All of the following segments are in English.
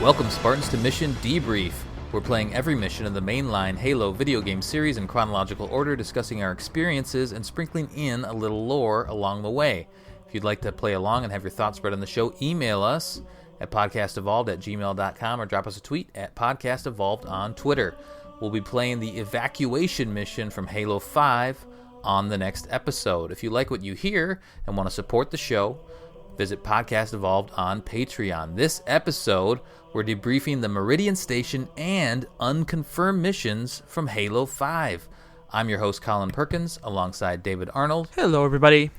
Welcome, Spartans, to Mission Debrief. We're playing every mission in the mainline Halo video game series in chronological order, discussing our experiences and sprinkling in a little lore along the way. If you'd like to play along and have your thoughts read on the show, email us at podcastevolved@gmail.com or drop us a tweet at podcastevolved on Twitter. We'll be playing the evacuation mission from Halo 5 on the next episode. If you like what you hear and want to support the show, visit Podcast Evolved on Patreon. This episode, we're debriefing the Meridian Station and Unconfirmed missions from Halo 5. I'm your host, Colin Perkins, alongside David Arnold. Hello, everybody.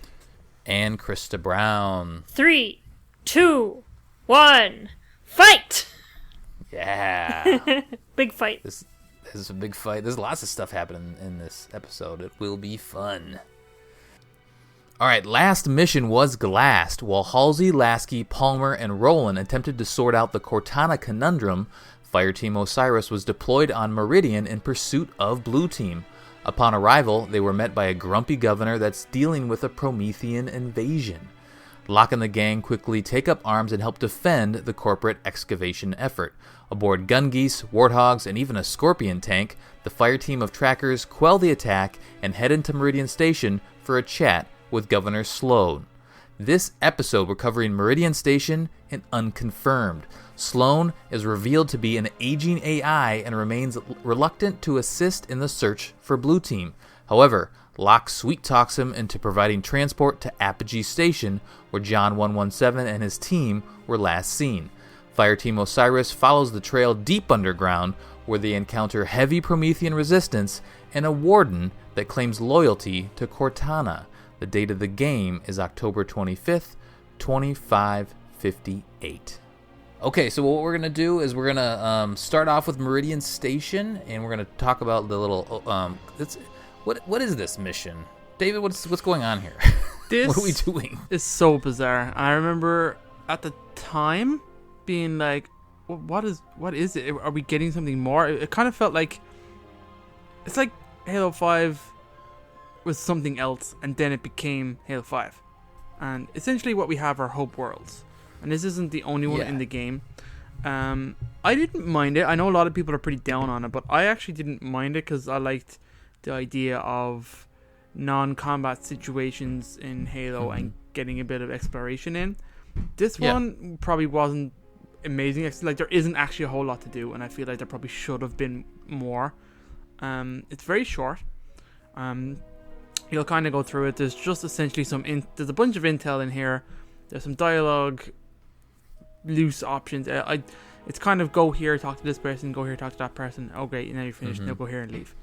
And Krista Brown. 3, 2, 1, fight! Yeah. Big fight. This is a big fight. There's lots of stuff happening in this episode. It will be fun. All right, last mission was glassed. While Halsey, Lasky, Palmer, and Roland attempted to sort out the Cortana conundrum, Fireteam Osiris was deployed on Meridian in pursuit of Blue Team. Upon arrival, they were met by a grumpy governor that's dealing with a Promethean invasion. Locke and the gang quickly take up arms and help defend the corporate excavation effort. Aboard gun geese, warthogs, and even a scorpion tank, the Fireteam of trackers quell the attack and head into Meridian Station for a chat with Governor Sloan. This episode, we're covering Meridian Station and Unconfirmed. Sloan is revealed to be an aging AI and remains reluctant to assist in the search for Blue Team. However, Locke sweet-talks him into providing transport to Apogee Station, where John 117 and his team were last seen. Fireteam Osiris follows the trail deep underground, where they encounter heavy Promethean resistance and a warden that claims loyalty to Cortana. The date of the game is October 25th, 2558. Okay, so what we're going to do is we're going to start off with Meridian Station, and we're going to talk about the little... What is this mission? David, what's going on here? What are we doing? It's so bizarre. I remember at the time being like, what is it? Are we getting something more? It kind of felt like... It's like Halo 5... was something else, and then it became Halo 5. And essentially what we have are Hope Worlds. And this isn't the only one in the game. I didn't mind it. I know a lot of people are pretty down on it, but I actually didn't mind it because I liked the idea of non-combat situations in Halo and getting a bit of exploration in. This one probably wasn't amazing. Like, there isn't actually a whole lot to do, and I feel like there probably should have been more. It's very short. You'll kind of go through it. There's just essentially there's a bunch of intel in here. There's some dialogue, loose options. It's kind of go here, talk to this person, go here, talk to that person. Oh, great, now you're finished. Now go here and leave.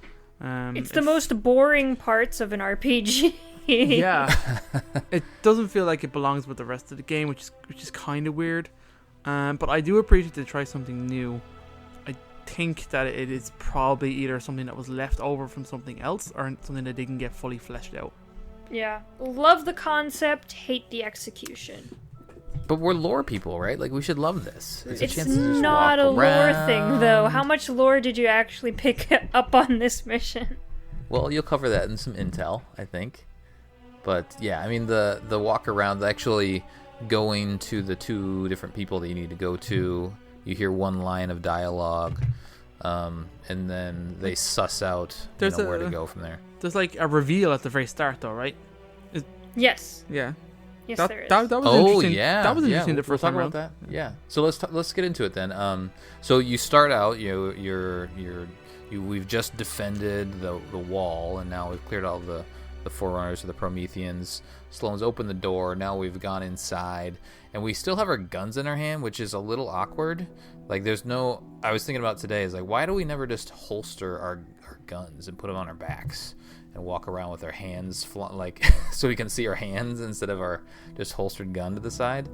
It's the most boring parts of an RPG. Yeah. It doesn't feel like it belongs with the rest of the game, which is kind of weird. But I do appreciate to try something new. I think that it is probably either something that was left over from something else or something that didn't get fully fleshed out. Yeah. Love the concept, hate the execution. But we're lore people, right? Like, we should love this. It's a chance to just not a walk around. lore thing, though. How much lore did you actually pick up on this mission? Well, you'll cover that in some intel, I think. But, yeah, I mean, the walk around, actually going to the two different people that you need to go to. You hear one line of dialogue, and then they suss out where to go from there. There's like a reveal at the very start, though, right? Yes. Yeah. Yes, there is. That was interesting. Yeah. That was interesting the we'll first talk time about around. that. Yeah. So let's get into it then. So you start out, we've just defended the wall, and now we've cleared all the Forerunners of the Prometheans. Sloan's opened the door. Now we've gone inside, and we still have our guns in our hand, which is a little awkward. Like, there's no... I was thinking about today, is like, why do we never just holster our guns and put them on our backs and walk around with our hands, so we can see our hands instead of our just holstered gun to the side?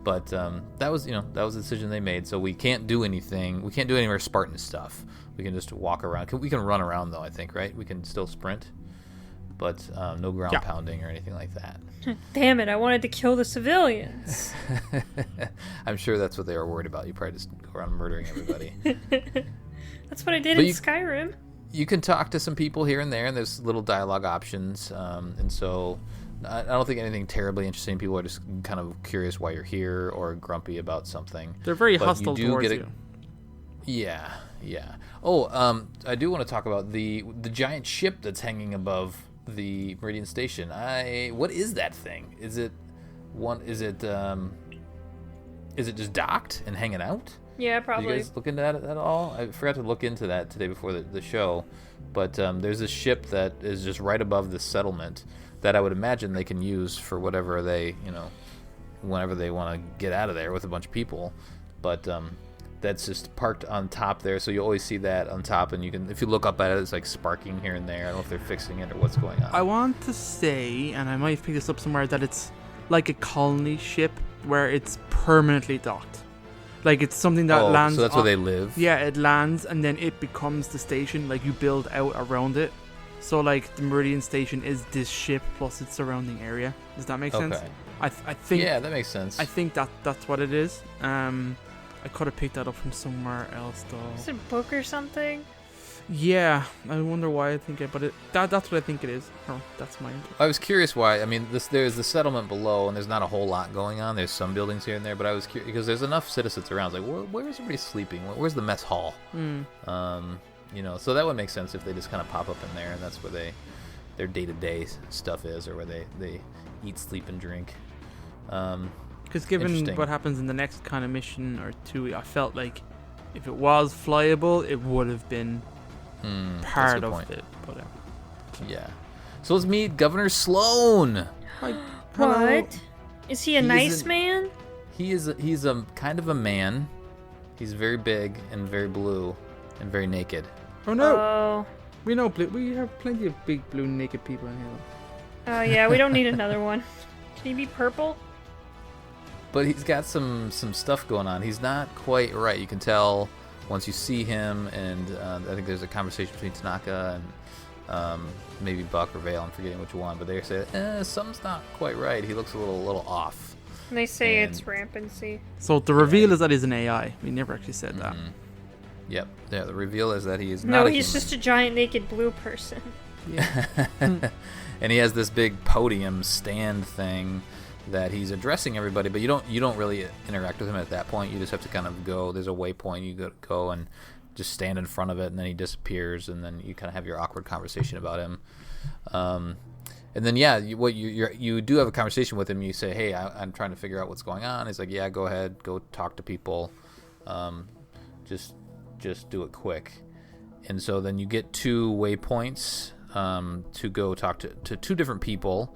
But that was a decision they made. So we can't do anything. We can't do any more Spartan stuff. We can just walk around. We can run around, though, I think, right? We can still sprint. But no ground pounding or anything like that. Damn it, I wanted to kill the civilians. I'm sure that's what they were worried about. You probably just go around murdering everybody. That's what I did in Skyrim. you can talk to some people here and there, and there's little dialogue options. And so I don't think anything terribly interesting. People are just kind of curious why you're here or grumpy about something. They're very hostile towards you. Yeah. Oh, I do want to talk about the giant ship that's hanging above the Meridian Station. What is that thing? Is it just docked and hanging out? Yeah, probably. Did you guys look into that at all? I forgot to look into that today before the show. But there's a ship that is just right above the settlement that I would imagine they can use for whatever they, whenever they want to get out of there with a bunch of people. But that's just parked on top there, so you always see that on top, and you can, if you look up at it, it's like sparking here and there. I don't know if they're fixing it or what's going on. I want to say, and I might have picked this up somewhere, that it's like a colony ship where it's permanently docked. Like it's something that lands. So that's where they live. Yeah, it lands and then it becomes the station. Like you build out around it. So like the Meridian Station is this ship plus its surrounding area. Does that make sense? Okay. I think. Yeah, that makes sense. I think that's what it is. I could have picked that up from somewhere else though. Is it a book or something? Yeah, I wonder why I think it, but that's what I think it is. Oh, that's my. I was curious why. I mean, there's the settlement below, and there's not a whole lot going on. There's some buildings here and there, but I was curious because there's enough citizens around. It's like, where's everybody sleeping? Where's the mess hall? So that would make sense if they just kind of pop up in there, and that's where their day-to-day stuff is, or where they eat, sleep, and drink. Because given what happens in the next kind of mission or two, I felt like if it was flyable, it would have been part of it. But, yeah. So let's meet Governor Sloan. What? Is he a nice man? He's a kind of a man. He's very big and very blue and very naked. Oh no! We know we have plenty of big blue naked people in here. Oh yeah, we don't need another one. Can he be purple? But he's got some stuff going on. He's not quite right. You can tell once you see him, and I think there's a conversation between Tanaka and maybe Buck or Vale. I'm forgetting which one, but they say something's not quite right. He looks a little off. And they say it's rampancy. So the reveal is that he's an AI. We never actually said that. Yep. Yeah. The reveal is that he is not. No, he's just a giant naked blue person. Yeah. And he has this big podium stand thing that he's addressing everybody, but you don't really interact with him at that point. You just have to kind of go. There's a waypoint. You go and just stand in front of it, and then he disappears, and then you kind of have your awkward conversation about him. And then you do have a conversation with him. You say, "Hey, I'm trying to figure out what's going on." He's like, "Yeah, go ahead, go talk to people. Just do it quick." And so then you get 2 waypoints to go talk to 2 different people.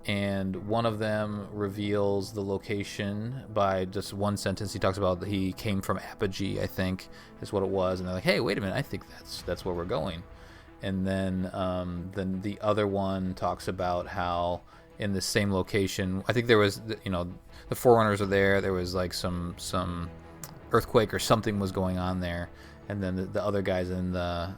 And one of them reveals the location by just one sentence. He talks about that he came from Apogee, I think, is what it was. And they're like, "Hey, wait a minute, I think that's where we're going." And then the other one talks about how in the same location, I think there was, the Forerunners are there. There was like some earthquake or something was going on there. And then the other guy's in the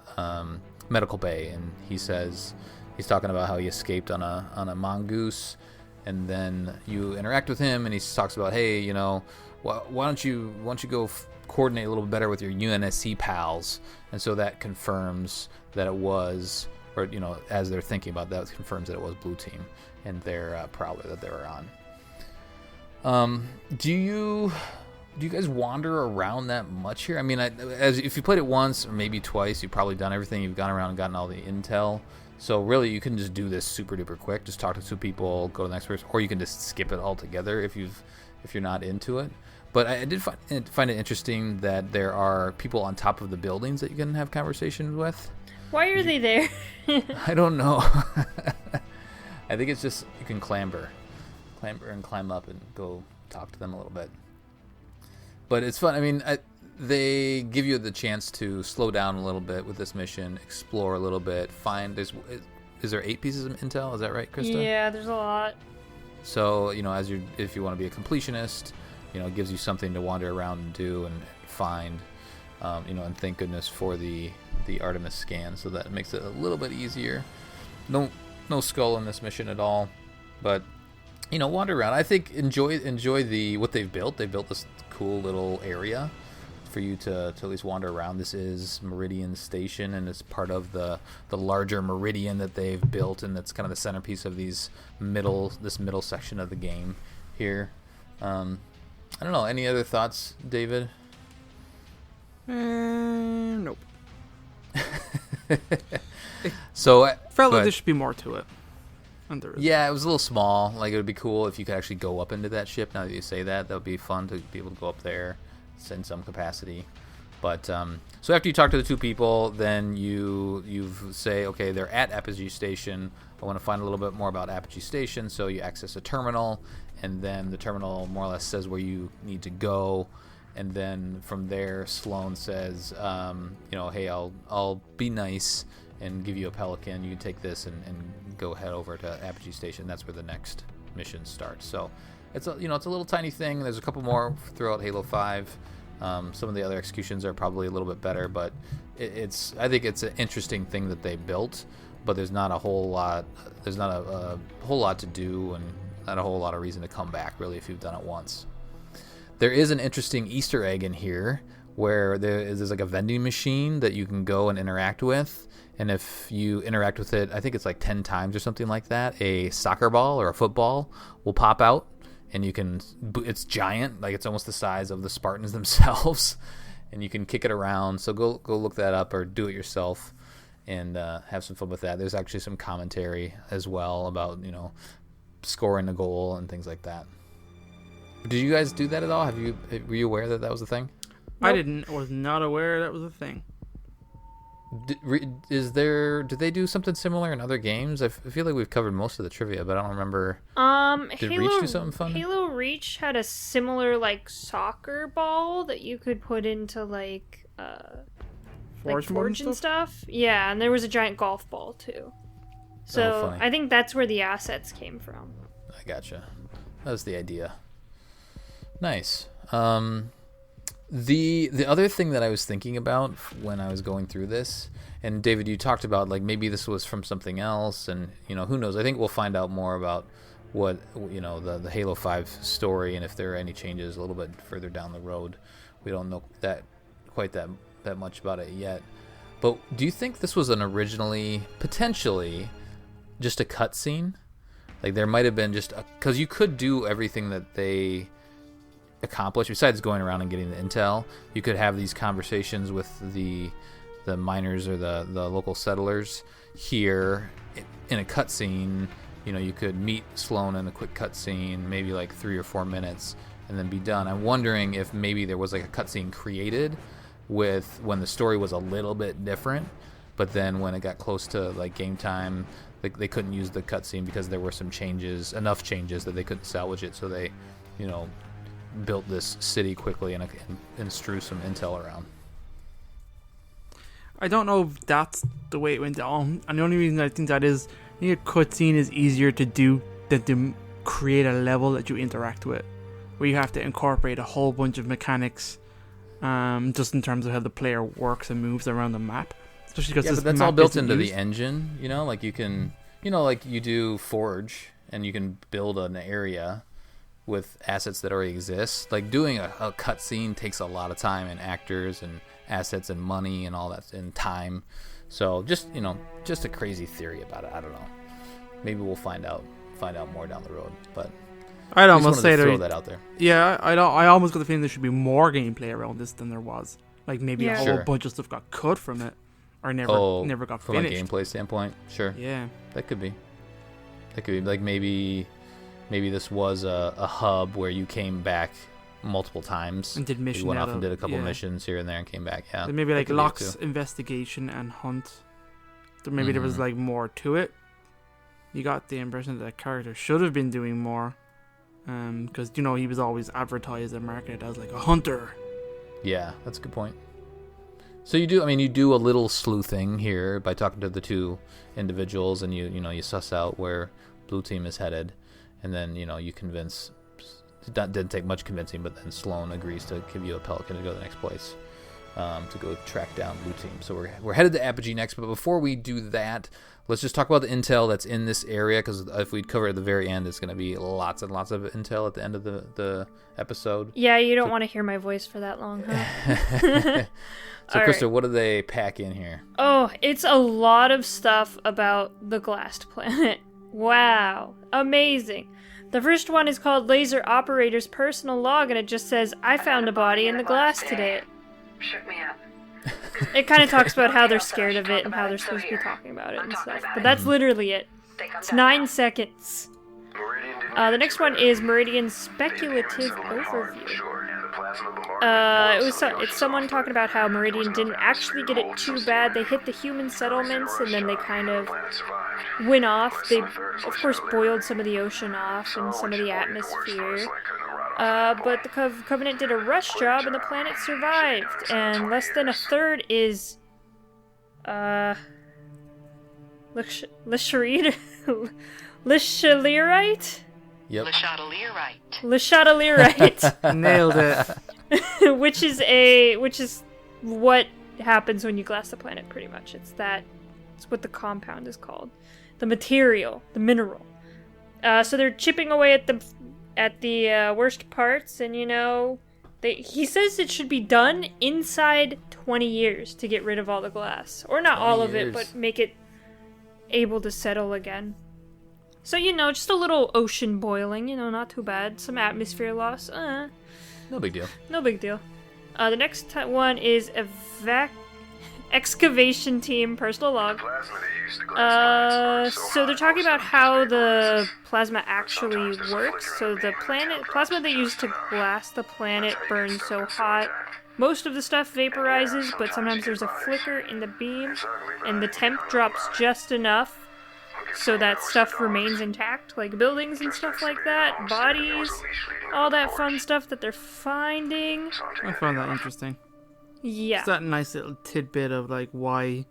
medical bay, and he says. He's talking about how he escaped on a mongoose, and then you interact with him, and he talks about, hey, why don't you go coordinate a little bit better with your UNSC pals, and so that confirms that it was, or as they're thinking about that, it confirms that it was Blue Team and their prowler that they were on. Do you guys wander around that much here? I mean, if you played it once or maybe twice, you've probably done everything. You've gone around and gotten all the intel. So really, you can just do this super duper quick. Just talk to 2 people, go to the next person, or you can just skip it altogether if you're not into it. But I did find it interesting that there are people on top of the buildings that you can have conversations with. Why are they there? I don't know. I think it's just you can clamber and climb up and go talk to them a little bit. But it's fun. I mean, they give you the chance to slow down a little bit with this mission, explore a little bit, is there 8 pieces of intel? Is that right, Krista? Yeah, there's a lot. So, if you want to be a completionist, it gives you something to wander around and do and find, and thank goodness for the Artemis scan, so that makes it a little bit easier. No skull in this mission at all, but wander around. I think enjoy what they've built. They built this cool little area for you to at least wander around. This is Meridian Station, and it's part of the larger Meridian that they've built, and that's kind of the centerpiece of this middle section of the game here. I don't know. Any other thoughts, David? Nope. So Felt like there should be more to it. And there is. Yeah, it was a little small. Like, it would be cool if you could actually go up into that ship. Now that you say that, that would be fun to be able to go up there in some capacity. But so after you talk to the two people, then you say, okay, they're at Apogee Station. I want to find a little bit more about Apogee Station. So you access a terminal, and then the terminal more or less says where you need to go. And then from there, Sloan says, hey, I'll be nice and give you a pelican. You can take this and go head over to Apogee Station. That's where the next mission starts. So it's a little tiny thing. There's a couple more throughout Halo 5. Some of the other executions are probably a little bit better, but I think it's an interesting thing that they built. But there's not a whole lot. There's not a whole lot to do, and not a whole lot of reason to come back really if you've done it once. There is an interesting Easter egg in here where there's like a vending machine that you can go and interact with. And if you interact with it, I think it's like 10 times or something like that, a soccer ball or a football will pop out. And it's giant, like it's almost the size of the Spartans themselves. And you can kick it around. So go look that up or do it yourself and have some fun with that. There's actually some commentary as well about, scoring a goal and things like that. Did you guys do that at all? Were you aware that was a thing? Nope. I was not aware that was a thing. Did they do something similar in other games? I feel like we've covered most of the trivia, but I don't remember. Did Reach do something fun? Halo Reach had a similar like soccer ball that you could put into like Forge and stuff. Yeah, and there was a giant golf ball too. So I think that's where the assets came from. I gotcha. That was the idea. Nice. The other thing that I was thinking about when I was going through this, and David, you talked about like maybe this was from something else, and who knows? I think we'll find out more about what the Halo 5 story, and if there are any changes a little bit further down the road. We don't know quite that much about it yet. But do you think this was originally potentially just a cutscene? Like there might have been because you could do everything that they accomplish besides going around and getting the intel. You could have these conversations with the miners or the local settlers here in a cutscene. You could meet Sloan in a quick cutscene, maybe like 3 or 4 minutes, and then be done. I'm wondering if maybe there was like a cutscene created with when the story was a little bit different, but then when it got close to like game time, they couldn't use the cutscene because there were enough changes that they couldn't salvage it. So they, built this city quickly and strew some intel around. I don't know if that's the way it went down. And the only reason I think that is, I think a cutscene is easier to do than to create a level that you interact with, where you have to incorporate a whole bunch of mechanics, just in terms of how the player works and moves around the map. Especially because but that's all built into the engine. Like you can, like you do Forge, and you can build an area with assets that already exist. Like doing a cutscene takes a lot of time and actors and assets and money and all that and time. So just a crazy theory about it. I don't know. Maybe we'll find out more down the road. But I'd almost say throw that out there. Yeah, I almost got the feeling there should be more gameplay around this than there was. Like maybe a whole bunch of stuff got cut from it or never got from finished. From a gameplay standpoint, sure. Yeah, that could be. Like maybe this was a hub where you came back multiple times and did missions. You went off and did a couple missions here and there and came back. Yeah, so maybe like Locke's investigation and hunt. So maybe there was like more to it. You got the impression that character should have been doing more, because he was always advertised and marketed as like a hunter. Yeah, that's a good point. So you do a little sleuthing here by talking to the two individuals, and you suss out where Blue Team is headed, and then you convince. That didn't take much convincing, but then Sloan agrees to give you a pelican to go to the next place. to go track down Blue Team. So we're headed to Apogee next, but before we do that, let's just talk about the intel that's in this area, because if we cover it at the very end, it's going to be lots and lots of intel at the end of the episode. Yeah, you don't want to hear my voice for that long, huh? So, Krista, what do they pack in here? Oh, it's a lot of stuff about the glassed planet. Wow. Amazing. The first one is called Laser Operator's Personal Log, and it just says, I found a body in the glass today. Shook me up. It kind of talks about how they're scared of it and how they're supposed to be talking about it and stuff. But that's literally it. It's 9 seconds. The next one is Meridian Speculative Overview. It's someone talking about how Meridian didn't actually get it too bad. They hit the human settlements and then they kind of went off. They, of course, boiled some of the ocean off and some of the atmosphere. But the Covenant did a rush job and the planet survived. And less than a third is Lishalerite? Yep. Lishalerite. Nailed it. which is what happens when you glass the planet, pretty much. It's what the compound is called. The material, the mineral. So they're chipping away at the worst parts, and he says it should be done inside 20 years to get rid of all the glass. Or not all of it, but make it able to settle again. So, just a little ocean boiling, not too bad. Some atmosphere loss. No big deal. No big deal. The next one is Excavation Team Personal Log. So they're talking about how the plasma actually works. So the plasma they use to glass the planet burns so hot. Most of the stuff vaporizes, but sometimes there's a flicker in the beam, and the temp drops just enough so that stuff remains intact, like buildings and stuff like that, bodies, all that fun stuff that they're finding. I found that interesting. Yeah. It's that nice little tidbit of why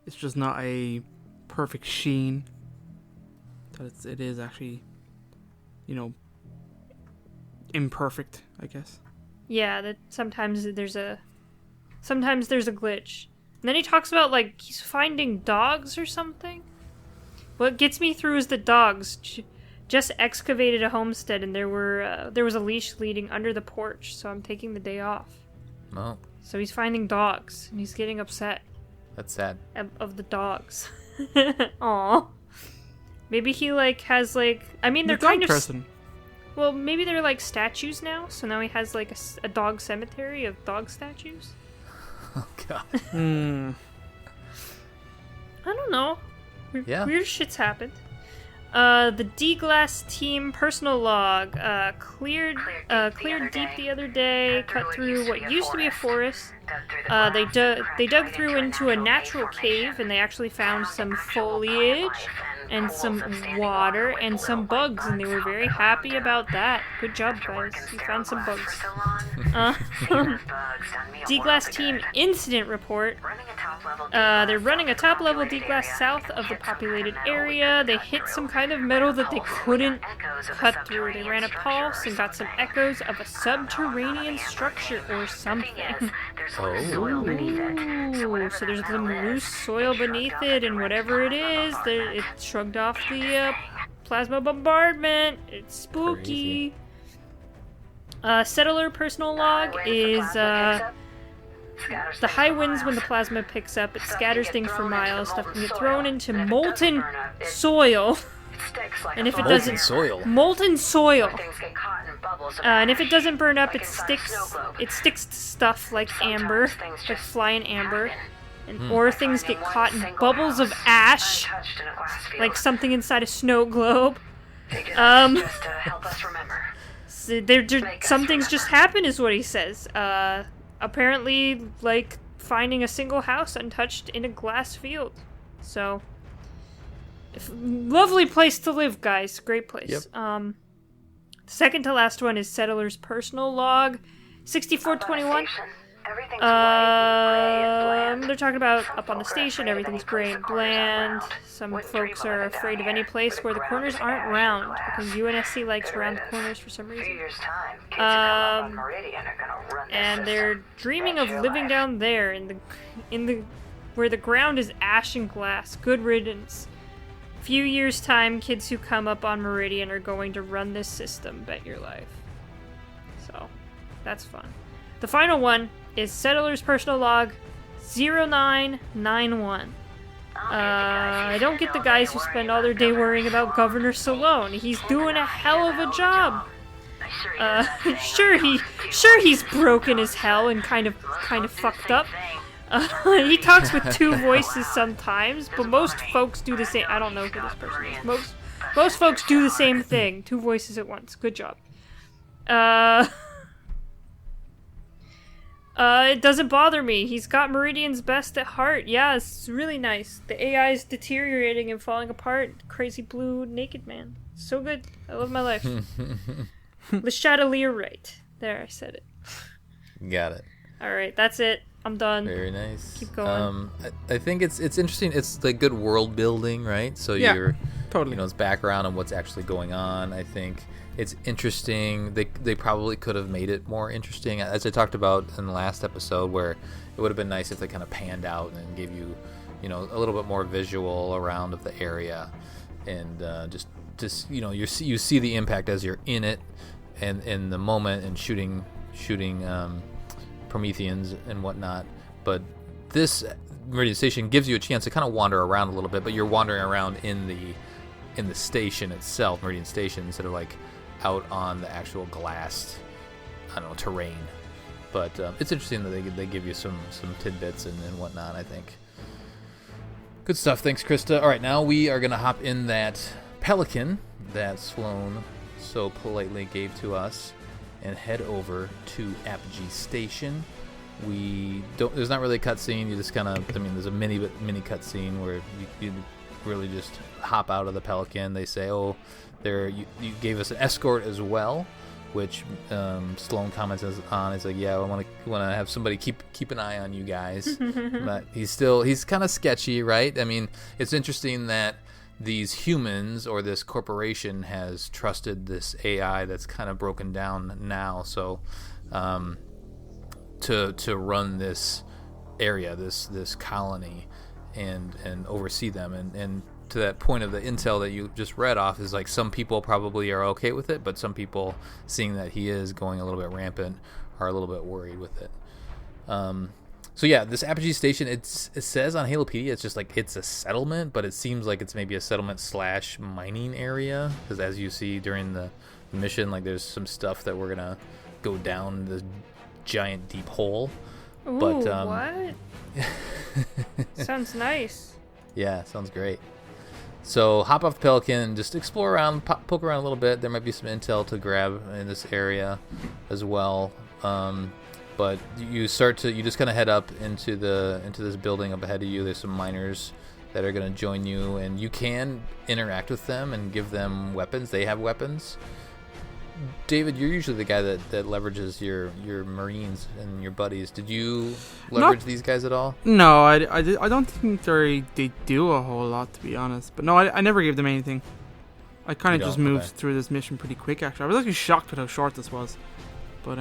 it's just not a perfect sheen. That it is actually, imperfect, I guess. Yeah, that sometimes there's a glitch. And then he talks about he's finding dogs or something. What gets me through is the dogs just excavated a homestead, and there was a leash leading under the porch, so I'm taking the day off. Oh. So he's finding dogs, and he's getting upset. That's sad. Of the dogs. Aw. Maybe he has I mean, they're kind of person. Well, maybe they're statues now, so now he has a dog cemetery of dog statues. Oh god. I don't know. Yeah. Weird shit's happened. The D-Glass Team Personal Log. Cleared deep the other day, cut through what used to be a forest. They dug through into a natural cave, and they actually found some foliage and some water and some bugs, and they were very happy about that. Good job, guys. You found some bugs. D-Glass Team Incident Report. They're running a top-level D-Glass south of the populated area. They hit some kind of metal that they couldn't cut through. They ran a pulse and got some echoes of a subterranean structure or something. Ooh, so there's some loose soil beneath it, and whatever it is, it shrugged off the plasma bombardment. It's spooky. Settler Personal Log is the high winds when the plasma picks up. It scatters things for miles. Stuff can get thrown into molten soil. And if it doesn't, molten soil. And if it doesn't burn up, it sticks to stuff like amber, like flying amber. Or things get caught in bubbles of ash, like something inside a snow globe. So some things just happen, is what he says. Apparently, finding a single house untouched in a glass field. So, lovely place to live, guys. Great place. Yep. Second to last one is Settler's Personal Log, 6421. They're talking about up on the station, everything's gray and bland. Some folks are afraid of any place where the corners aren't round, because UNSC likes round corners for some reason. And they're dreaming of living down there in the where the ground is ash and glass. Good riddance. Few years' time, kids who come up on Meridian are going to run this system, bet your life. So, that's fun. The final one is Settler's Personal Log 0991. I don't get the guys who spend all their day worrying about Governor Salone. He's doing a hell of a job. Sure he's broken as hell and kind of fucked up. He talks with two voices sometimes, but most folks do the same. I don't know who this person is. Most folks do the same thing. Two voices at once. Good job. It doesn't bother me. He's got Meridian's best at heart. Yeah, it's really nice. The AI is deteriorating and falling apart. Crazy blue naked man. So good. I love my life. Le Chatelier right. There, I said it. Got it. Alright, that's it. I'm done. Very nice. Keep going. I think it's interesting. It's like good world building, right? So you're totally. It's background on what's actually going on. I think it's interesting. They probably could have made it more interesting, as I talked about in the last episode, where it would have been nice if they kind of panned out and gave you, a little bit more visual around of the area, and just you see the impact as you're in it, and in the moment, and shooting Prometheans and whatnot. But this Meridian Station gives you a chance to kind of wander around a little bit, but you're wandering around in the station itself, Meridian Station, instead of like out on the actual glassed, terrain. But it's interesting that they give you some tidbits and whatnot. I think good stuff. Thanks, Krista. All right, now we are gonna hop in that Pelican that Sloan so politely gave to us, and head over to Apogee Station. There's not really a cutscene. You just kind of, there's a mini cutscene where you really just hop out of the Pelican. They say, you gave us an escort as well, which Sloan comments on. It's like, yeah, I want to have somebody keep an eye on you guys. But he's kind of sketchy, right? It's interesting that these humans or this corporation has trusted this AI that's kind of broken down now. So to run this area, this colony, and oversee them, and to that point of the intel that you just read off, is like some people probably are okay with it, but some people, seeing that he is going a little bit rampant, are a little bit worried with it. So yeah, this Apogee Station, it says on Halopedia it's just like it's a settlement, but it seems like it's maybe a settlement / mining area, because as you see during the mission, like there's some stuff that we're gonna go down this giant deep hole. Ooh, but what? Sounds nice. Yeah, sounds great. So hop off the Pelican, just explore around, poke around a little bit. There might be some intel to grab in this area as well. But you just kind of head up into this building up ahead of you. There's some miners that are going to join you, and you can interact with them and give them weapons. They have weapons. David, you're usually the guy that leverages your Marines and your buddies. Did you leverage these guys at all? No, I don't think they do a whole lot, to be honest. But no, I never gave them anything. I kind of just moved through this mission pretty quick, actually. I was actually shocked at how short this was. But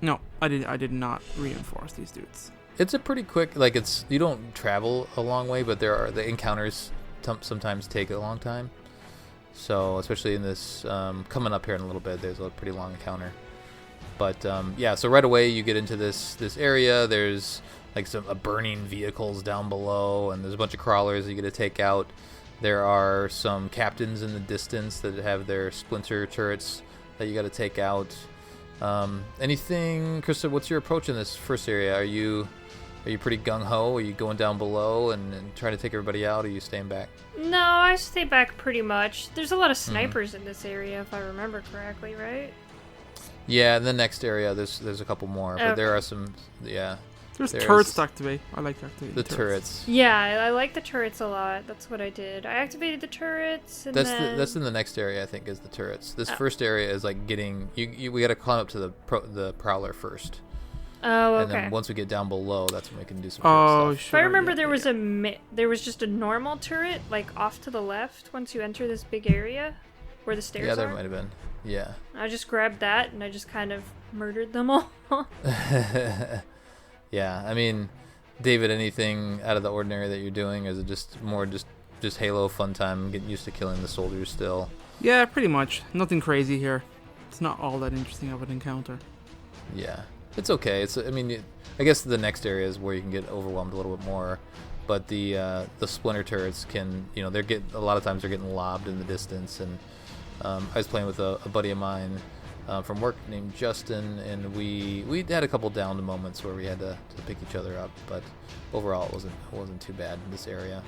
no, I did not reinforce these dudes. It's a pretty quick, you don't travel a long way, but the encounters sometimes take a long time. So especially in this coming up here in a little bit, there's a pretty long encounter. But yeah, so right away you get into this area. There's like some burning vehicles down below, and there's a bunch of crawlers you get to take out. There are some captains in the distance that have their splinter turrets that you got to take out. Anything, Krista? What's your approach in this first area? Are you pretty gung ho? Are you going down below and trying to take everybody out? Or are you staying back? No, I stay back pretty much. There's a lot of snipers in this area, if I remember correctly, right? Yeah, in the next area, there's a couple more, but there are some. Yeah. There's turrets to activate. I like to activate the turrets. Yeah, I like the turrets a lot. That's what I did. I activated the turrets, and that's in the next area. I think is the turrets. This first area is like getting we got to climb up to the Prowler first. Oh, And okay. then once we get down below, that's when we can do some Oh, stuff. sure. If I remember, yeah, there was just a normal turret, like off to the left once you enter this big area where the stairs Yeah, there are. might have been. Yeah. I just grabbed that and I just kind of murdered them all. Yeah, I mean, David, anything out of the ordinary that you're doing? Or is it just more just Halo fun time, getting used to killing the soldiers still? Yeah, pretty much. Nothing crazy here. It's not all that interesting of an encounter. Yeah, it's okay. I mean, I guess the next area is where you can get overwhelmed a little bit more. But the splinter turrets can, a lot of times they're getting lobbed in the distance. And I was playing with a buddy of mine from work named Justin, and we had a couple downed moments where we had to pick each other up. But overall, it wasn't too bad in this area.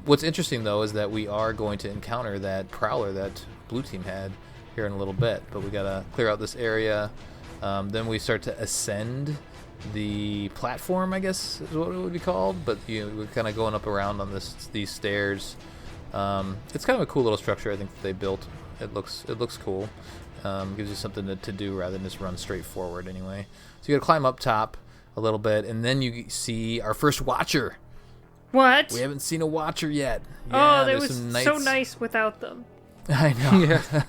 What's interesting though is that we are going to encounter that prowler that blue team had here in a little bit, but we gotta clear out this area. Then we start to ascend the platform, I guess is what it would be called. But we're kind of going up around on these stairs. It's kind of a cool little structure I think that they built. It looks cool. Gives you something to do rather than just run straight forward anyway. So you gotta climb up top a little bit, and then you see our first Watcher. What? We haven't seen a Watcher yet. Yeah, Oh, that was so nice without them. I know. Yeah.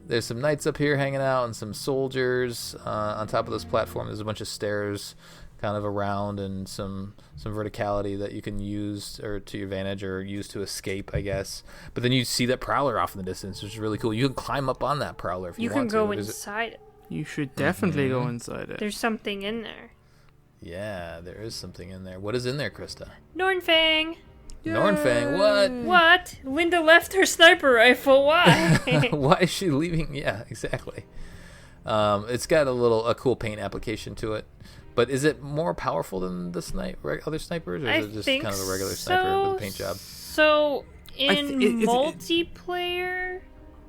There's some knights up here hanging out and some soldiers on top of this platform. There's a bunch of stairs kind of around and some verticality that you can use or to your advantage or use to escape, I guess. But then you see that prowler off in the distance, which is really cool. You can climb up on that prowler if you want to. You can go inside it. You should definitely go inside it. There's something in there. Yeah, there is something in there. What is in there, Krista? Nornfang. Nornfang, what? What? Linda left her sniper rifle. Why? Why is she leaving? Yeah, exactly. It's got a cool paint application to it. But is it more powerful than the other snipers, or is it just kind of a regular sniper with a paint job? So in multiplayer,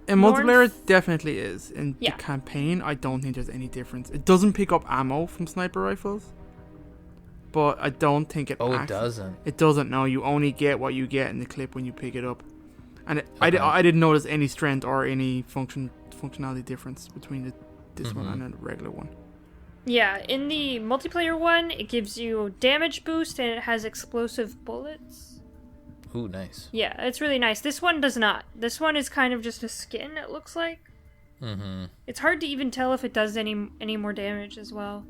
in multiplayer, it definitely is. In Yeah. the campaign, I don't think there's any difference. It doesn't pick up ammo from sniper rifles, but I don't think it. Oh, it doesn't. It doesn't. No, you only get what you get in the clip when you pick it up. And I didn't notice any strength or any functionality difference between this one and a regular one. yeah, in the multiplayer one, it gives you damage boost and it has explosive bullets. Ooh, nice. Yeah, it's really nice. This one does not. This one is kind of just a skin, it looks like. Mm-hmm. It's hard to even tell if it does any more damage as well.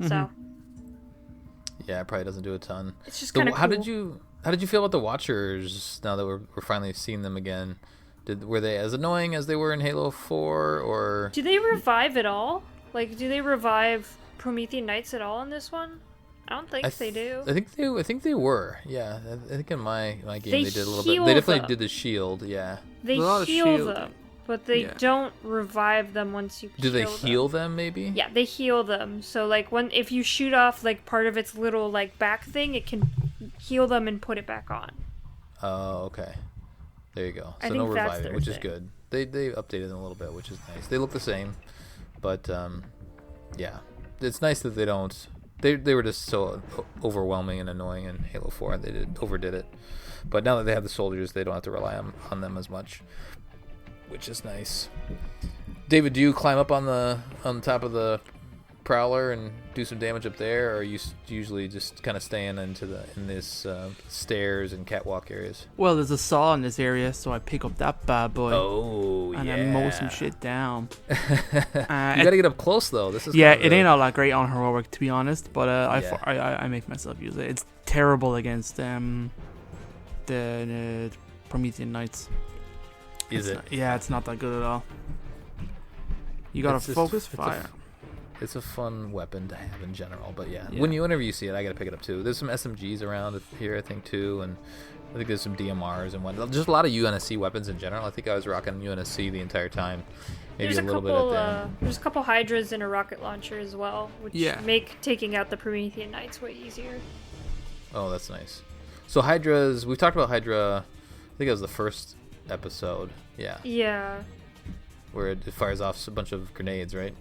So Yeah, it probably doesn't do a ton. it's just kind of cool. How did you feel about the Watchers now that we're finally seeing them again? Were they as annoying as they were in Halo 4, or Do they revive at all? Like, do they revive Promethean Knights at all in this one? I don't think they do. I think they were. Yeah, I think in my game They they did a little heal bit. They definitely them. did the shield. Yeah. They A lot of heal shielding. them, but they don't revive them once you Do they kill them. heal them? Maybe. Yeah, they heal them. So like if you shoot off like part of its little like back thing, it can heal them and put it back on. Oh, okay. There you go. I So no think that's reviving, their which is thing. good. They updated them a little bit, which is nice. They look the same, but yeah, it's nice that they don't. They were just so overwhelming and annoying in Halo 4. They overdid it, but now that they have the soldiers, they don't have to rely on them as much, which is nice. David, do you climb up on top of the prowler and do some damage up there, or are you usually just kind of staying in this stairs and catwalk areas? Well, there's a saw in this area, so I pick up that bad boy. Oh, and yeah. I mow some shit down. You gotta get up close though. This is it ain't all that great on heroic, to be honest, but Yeah. I make myself use it. It's terrible against the Promethean Knights. Is it? It's not that good at all. You gotta focus fire. It's a fun weapon to have in general, but yeah. Yeah. Whenever you see it, I gotta pick it up too. There's some SMGs around here, I think too, and I think there's some DMRs and whatnot. Just a lot of UNSC weapons in general. I think I was rocking UNSC the entire time. Maybe There's a little bit at the end. There's a couple Hydras and a rocket launcher as well, which make taking out the Promethean Knights way easier. Oh, that's nice. So Hydras, we've talked about Hydra. I think it was the first episode. Yeah. Yeah. Where it fires off a bunch of grenades, right?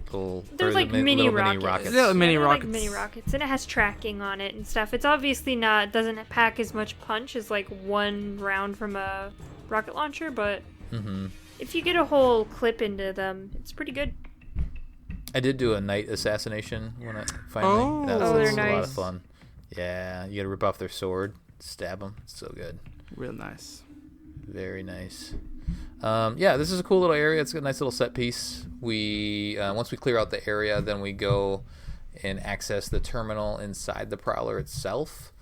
There's like mini rockets. Yeah, mini they're rockets. Like mini rockets, and it has tracking on it and stuff. It's obviously doesn't pack as much punch as like one round from a rocket launcher, but if you get a whole clip into them, it's pretty good. I did do a night assassination when I finally. That they're was a lot of nice. fun. Yeah, you gotta rip off their sword, stab them. It's so good. Real nice. Very nice. Yeah, this is a cool little area. It's a nice little set piece. We once we clear out the area, then we go and access the terminal inside the Prowler itself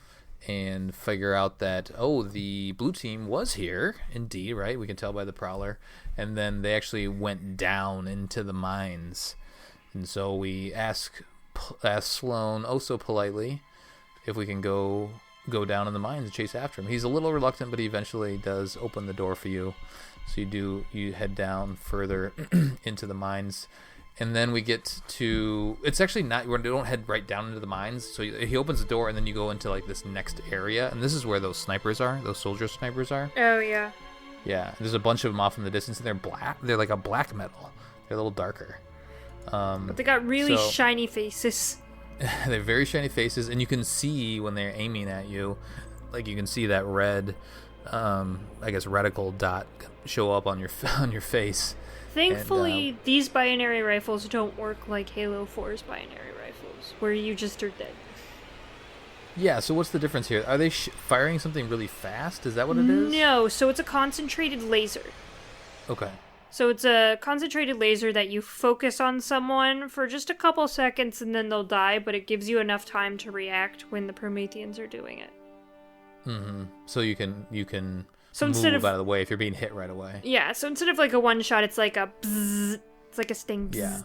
and figure out that, the blue team was here indeed, right? We can tell by the Prowler. And then they actually went down into the mines. And so we ask Sloan so politely if we can go down in the mines and chase after him. He's a little reluctant, but he eventually does open the door for you. So you head down further into the mines, and then we get to. It's actually not. We don't head right down into the mines. So he opens the door, and then you go into like this next area, and this is where those snipers are. Those soldier snipers are. Oh yeah. Yeah, there's a bunch of them off in the distance, and they're black. They're like a black metal. They're a little darker. But they got really shiny faces. They're very shiny faces, and you can see when they're aiming at you, like you can see that red, reticle dot show up on your face. Thankfully, these binary rifles don't work like Halo 4's binary rifles, where you just are dead. Yeah, so what's the difference here? Are they firing something really fast? Is that what it is? No, so it's a concentrated laser. Okay. So it's a concentrated laser that you focus on someone for just a couple seconds and then they'll die, but it gives you enough time to react when the Prometheans are doing it. Mm-hmm. So you can so move instead of, out of the way if you're being hit right away. Yeah, so instead of like a one shot, it's like a bzzz. It's like a sting bzzz. Yeah.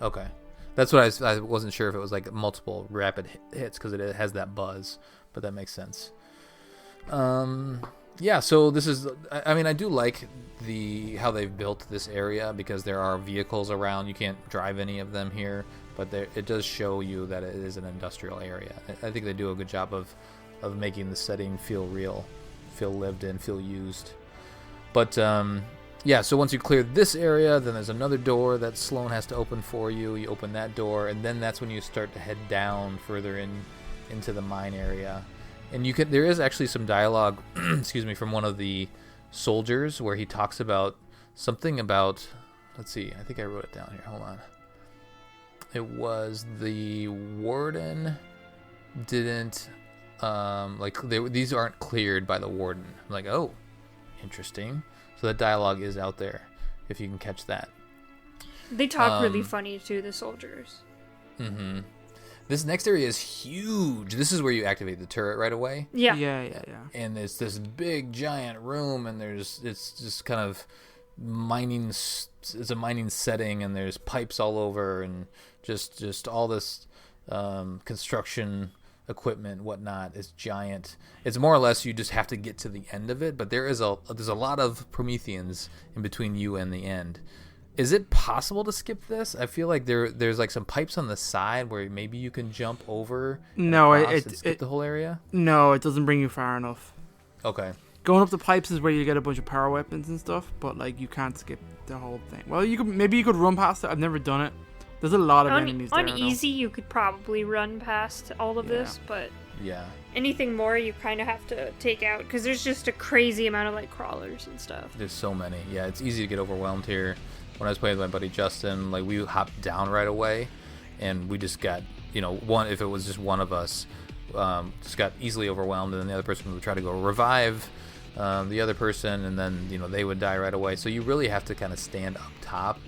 Okay. That's what I wasn't sure if it was like multiple rapid hits because it has that buzz, but that makes sense. Yeah, so this is, I do like how they've built this area because there are vehicles around. You can't drive any of them here, but it does show you that it is an industrial area. I think they do a good job of making the setting feel real, feel lived in, feel used. But yeah, so once you clear this area, then there's another door that Sloan has to open for you. You open that door, and then that's when you start to head down further into the mine area. And there is actually some dialogue, excuse me, from one of the soldiers where he talks about something about, let's see, I think I wrote it down here. Hold on. It was the warden didn't, these aren't cleared by the warden. I'm like, oh, interesting. So that dialogue is out there, if you can catch that. They talk really funny too, the soldiers. Mm-hmm. This next area is huge. This is where you activate the turret right away. Yeah. Yeah. And it's this big, giant room, and it's just kind of mining. It's a mining setting, and there's pipes all over, and just all this construction equipment, whatnot. Is giant. It's more or less you just have to get to the end of it, but there's a lot of Prometheans in between you and the end. Is it possible to skip this? I feel like there's like some pipes on the side where maybe you can jump over. No, and skip the whole area. No, it doesn't bring you far enough. Okay. Going up the pipes is where you get a bunch of power weapons and stuff, but like you can't skip the whole thing. Well, you could run past it. I've never done it. There's a lot of enemies there. On easy, you could probably run past all of this, but yeah, anything more you kind of have to take out because there's just a crazy amount of like crawlers and stuff. There's so many. Yeah, it's easy to get overwhelmed here. When I was playing with my buddy Justin, like we hopped down right away, and we just got, one, if it was just one of us, just got easily overwhelmed, and then the other person would try to go revive the other person, and then they would die right away. So you really have to kind of stand up top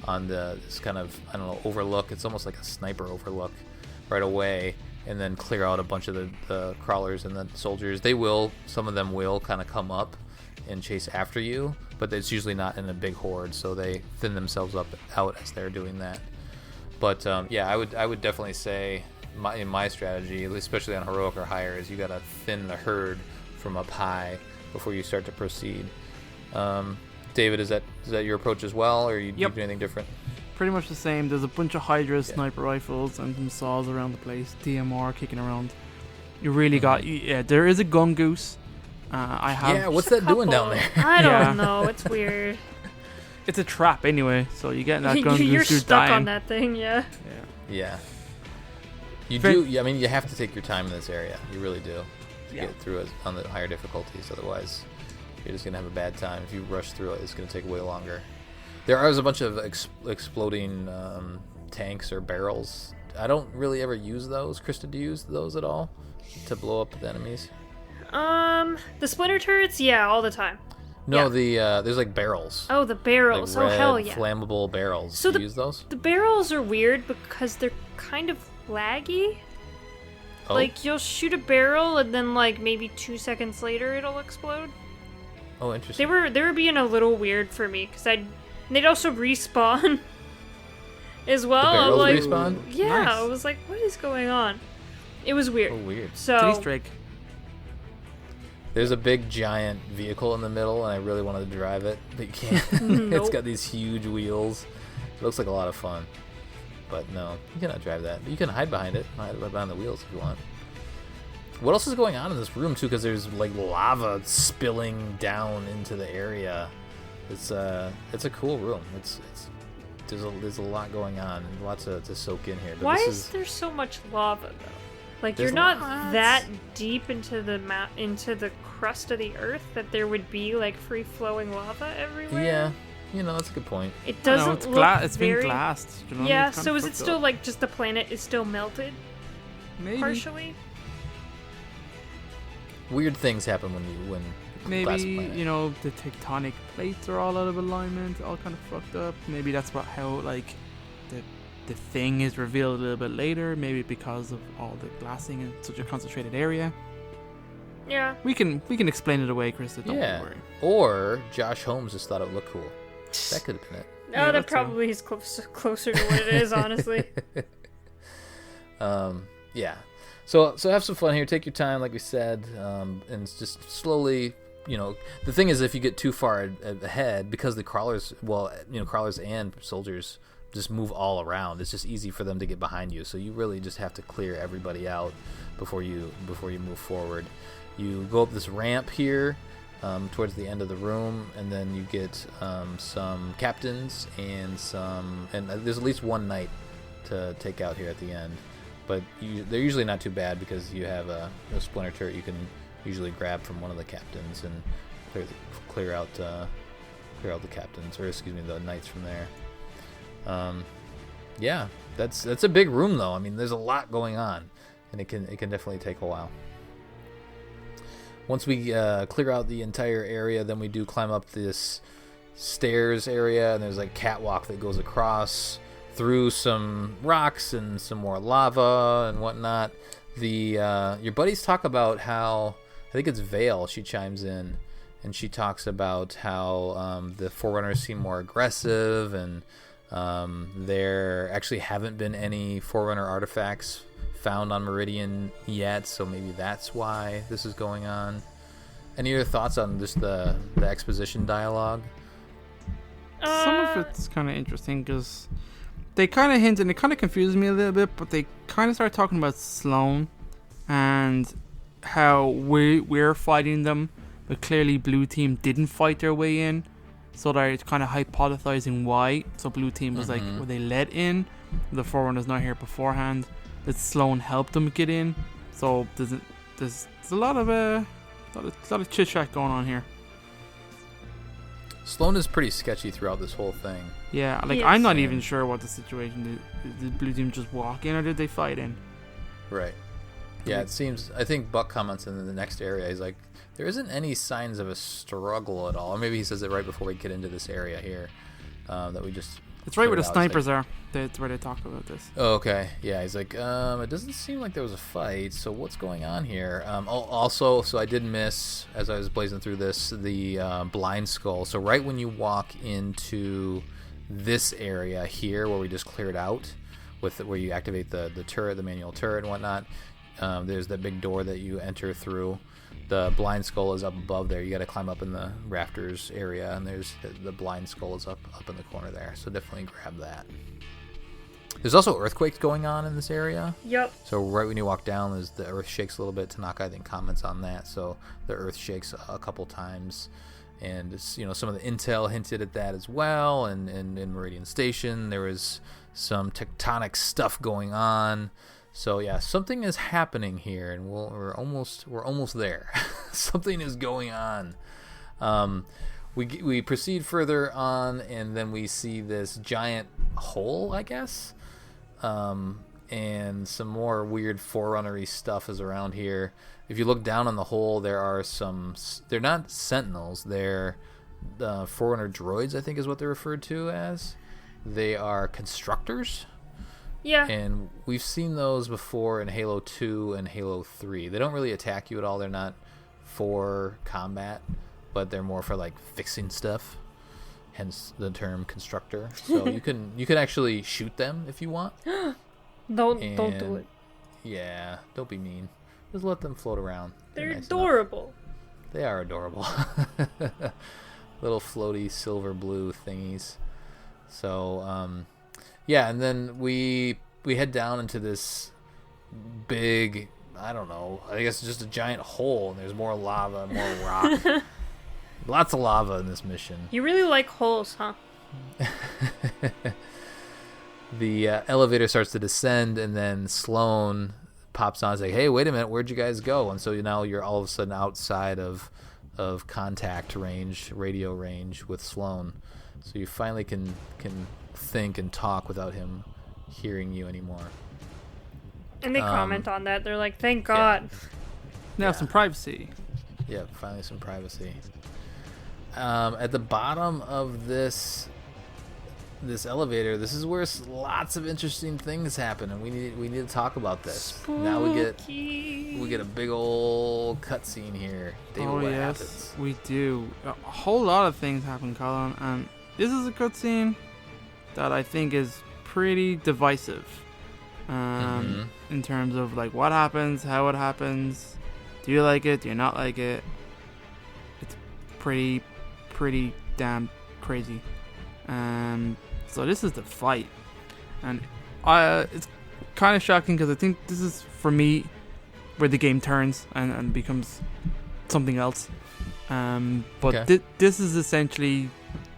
on this kind of, I don't know, overlook. It's almost like a sniper overlook right away, and then clear out a bunch of the crawlers and the soldiers. Some of them will kind of come up and chase after you, but it's usually not in a big horde, so they thin themselves out as they're doing that. But yeah, I would definitely say in my strategy, especially on heroic or higher, is you gotta thin the herd from up high before you start to proceed. David, is that your approach as well, or do you do anything different? Pretty much the same. There's a bunch of Hydra sniper rifles and some saws around the place, DMR kicking around. You really there is a gun goose. I have. Yeah, what's that doing down there? I don't know. It's weird. It's a trap anyway, so you get in that gun You're goose, you're stuck dying. on that thing, yeah. Yeah. You do. Yeah, I mean, you have to take your time in this area. You really do to get through it on the higher difficulties. Otherwise, you're just gonna have a bad time. If you rush through it, it's gonna take way longer. There is a bunch of exploding tanks or barrels. I don't really ever use those. Krista, do you use those at all to blow up the enemies? The splinter turrets, yeah, all the time. No, there's like barrels. Oh, the barrels. Like red, hell yeah. flammable barrels. So do you use those? The barrels are weird because they're kind of laggy. Oh. Like, you'll shoot a barrel and then, like, maybe 2 seconds later it'll explode. Oh, interesting. They were being a little weird for me because they'd also respawn as well. The barrels like, respawn? Yeah, Nice. I was like, what is going on? It was weird. Oh, weird. So Titty strike. There's a big giant vehicle in the middle, and I really wanted to drive it, but you can't. It's Nope. got these huge wheels. It looks like a lot of fun. But no, you cannot drive that. But you can hide behind it. Hide behind the wheels if you want. What else is going on in this room, too? Because there's, like, lava spilling down into the area. It's a cool room. There's a lot going on and lots to soak in here. But why this is there so much lava though? Like, There's you're not lots. that deep into the crust of the earth that there would be like free flowing lava everywhere. Yeah, that's a good point. It I doesn't know, it's look it's very... been glassed. You know? Yeah, It's kinda so is it fucked still up. like just the planet is still melted Maybe. partially? Weird things happen when glass Maybe, planet. the tectonic plates are all out of alignment, all kind of fucked up. Maybe that's how, like, the thing is revealed a little bit later. Maybe because of all the glassing in such a concentrated area. Yeah. We can explain it away, Krista. Don't Yeah. worry. Or Josh Holmes just thought it would look cool. That could have been it. No, Yeah, that that's probably is closer to what it is, honestly. Yeah. So have some fun here. Take your time, like we said, and just slowly. The thing is, if you get too far ahead, because the crawlers, crawlers and soldiers just move all around. It's just easy for them to get behind you. So you really just have to clear everybody out before you move forward. You go up this ramp here towards the end of the room, and then you get some captains and there's at least one knight to take out here at the end. But they're usually not too bad because you have a splinter turret you can usually grab from one of the captains and clear out the captains, or excuse me, the knights from there. Yeah, that's a big room though. I mean, there's a lot going on, and it can definitely take a while. Once we clear out the entire area, then we do climb up this stairs area, and there's like catwalk that goes across through some rocks and some more lava and whatnot. Your buddies talk about how, I think it's Vale, she chimes in, and she talks about how the Forerunners seem more aggressive, and there actually haven't been any Forerunner artifacts found on Meridian yet, so maybe that's why this is going on. Any other thoughts on just the exposition dialogue? Some of it's kind of interesting because they kind of hint, and it kind of confuses me a little bit, but they kind of start talking about Sloan and how we're fighting them, but clearly Blue Team didn't fight their way in, so they're kind of hypothesizing why. So Blue Team was like, were they let in? The Forerunners not here beforehand. That Sloan helped them get in. So there's a lot of chit chat going on here. Sloan is pretty sketchy throughout this whole thing. Yeah, like Yes. I'm not even sure what the situation is. Did Blue Team just walk in, or did they fight in? Right. Yeah, it seems. I think Buck comments in the next area. He's like, there isn't any signs of a struggle at all. Or maybe he says it right before we get into this area here. That we just. It's right where the cleared out. It's snipers are. That's where they talk about this. Oh, okay. Yeah, he's like, it doesn't seem like there was a fight, so what's going on here? Also, so I did miss, as I was blazing through this, the blind skull. So right when you walk into this area here, where we just cleared out, where you activate the turret, the manual turret and whatnot, there's that big door that you enter through. The blind skull is up above there. You got to climb up in the rafters area, and there's the blind skull is up in the corner there. So definitely grab that. There's also earthquakes going on in this area. Yep. So right when you walk down, the earth shakes a little bit. Tanaka, I think, comments on that. So the earth shakes a couple times, and it's, some of the intel hinted at that as well. And in Meridian Station, there was some tectonic stuff going on. So yeah, something is happening here, and we're almost there. Something is going on. We proceed further on, and then we see this giant hole, I guess. and some more weird Forerunner-y stuff is around here. If you look down on the hole, there are some. They're not Sentinels. They're Forerunner droids, I think is what they're referred to as. They are constructors. Yeah. And we've seen those before in Halo 2 and Halo 3. They don't really attack you at all. They're not for combat, but they're more for like fixing stuff. Hence the term constructor. So you can actually shoot them if you want. Don't do it. Yeah, don't be mean. Just let them float around. They're nice adorable. enough. They are adorable. Little floaty silver blue thingies. So yeah, and then we head down into this big, I don't know, I guess it's just a giant hole, and there's more lava, more rock. Lots of lava in this mission. You really like holes, huh? The elevator starts to descend, and then Sloan pops on and says, hey, wait a minute, where'd you guys go? And so now you're all of a sudden outside of contact range, radio range with Sloan. So you finally can think and talk without him hearing you anymore. And they comment on that. They're like, thank God. Now some privacy. Yeah, finally some privacy. At the bottom of this elevator, this is where lots of interesting things happen, and we need to talk about this. Spooky. Now we get a big old cutscene here. David, what happens? We do. A whole lot of things happen, Colin, and this is a cutscene that I think is pretty divisive. In terms of like what happens, how it happens, do you like it, do you not like it? It's pretty damn crazy. So this is the fight, and it's kind of shocking because I think this is for me where the game turns and becomes something else. But Okay. This is essentially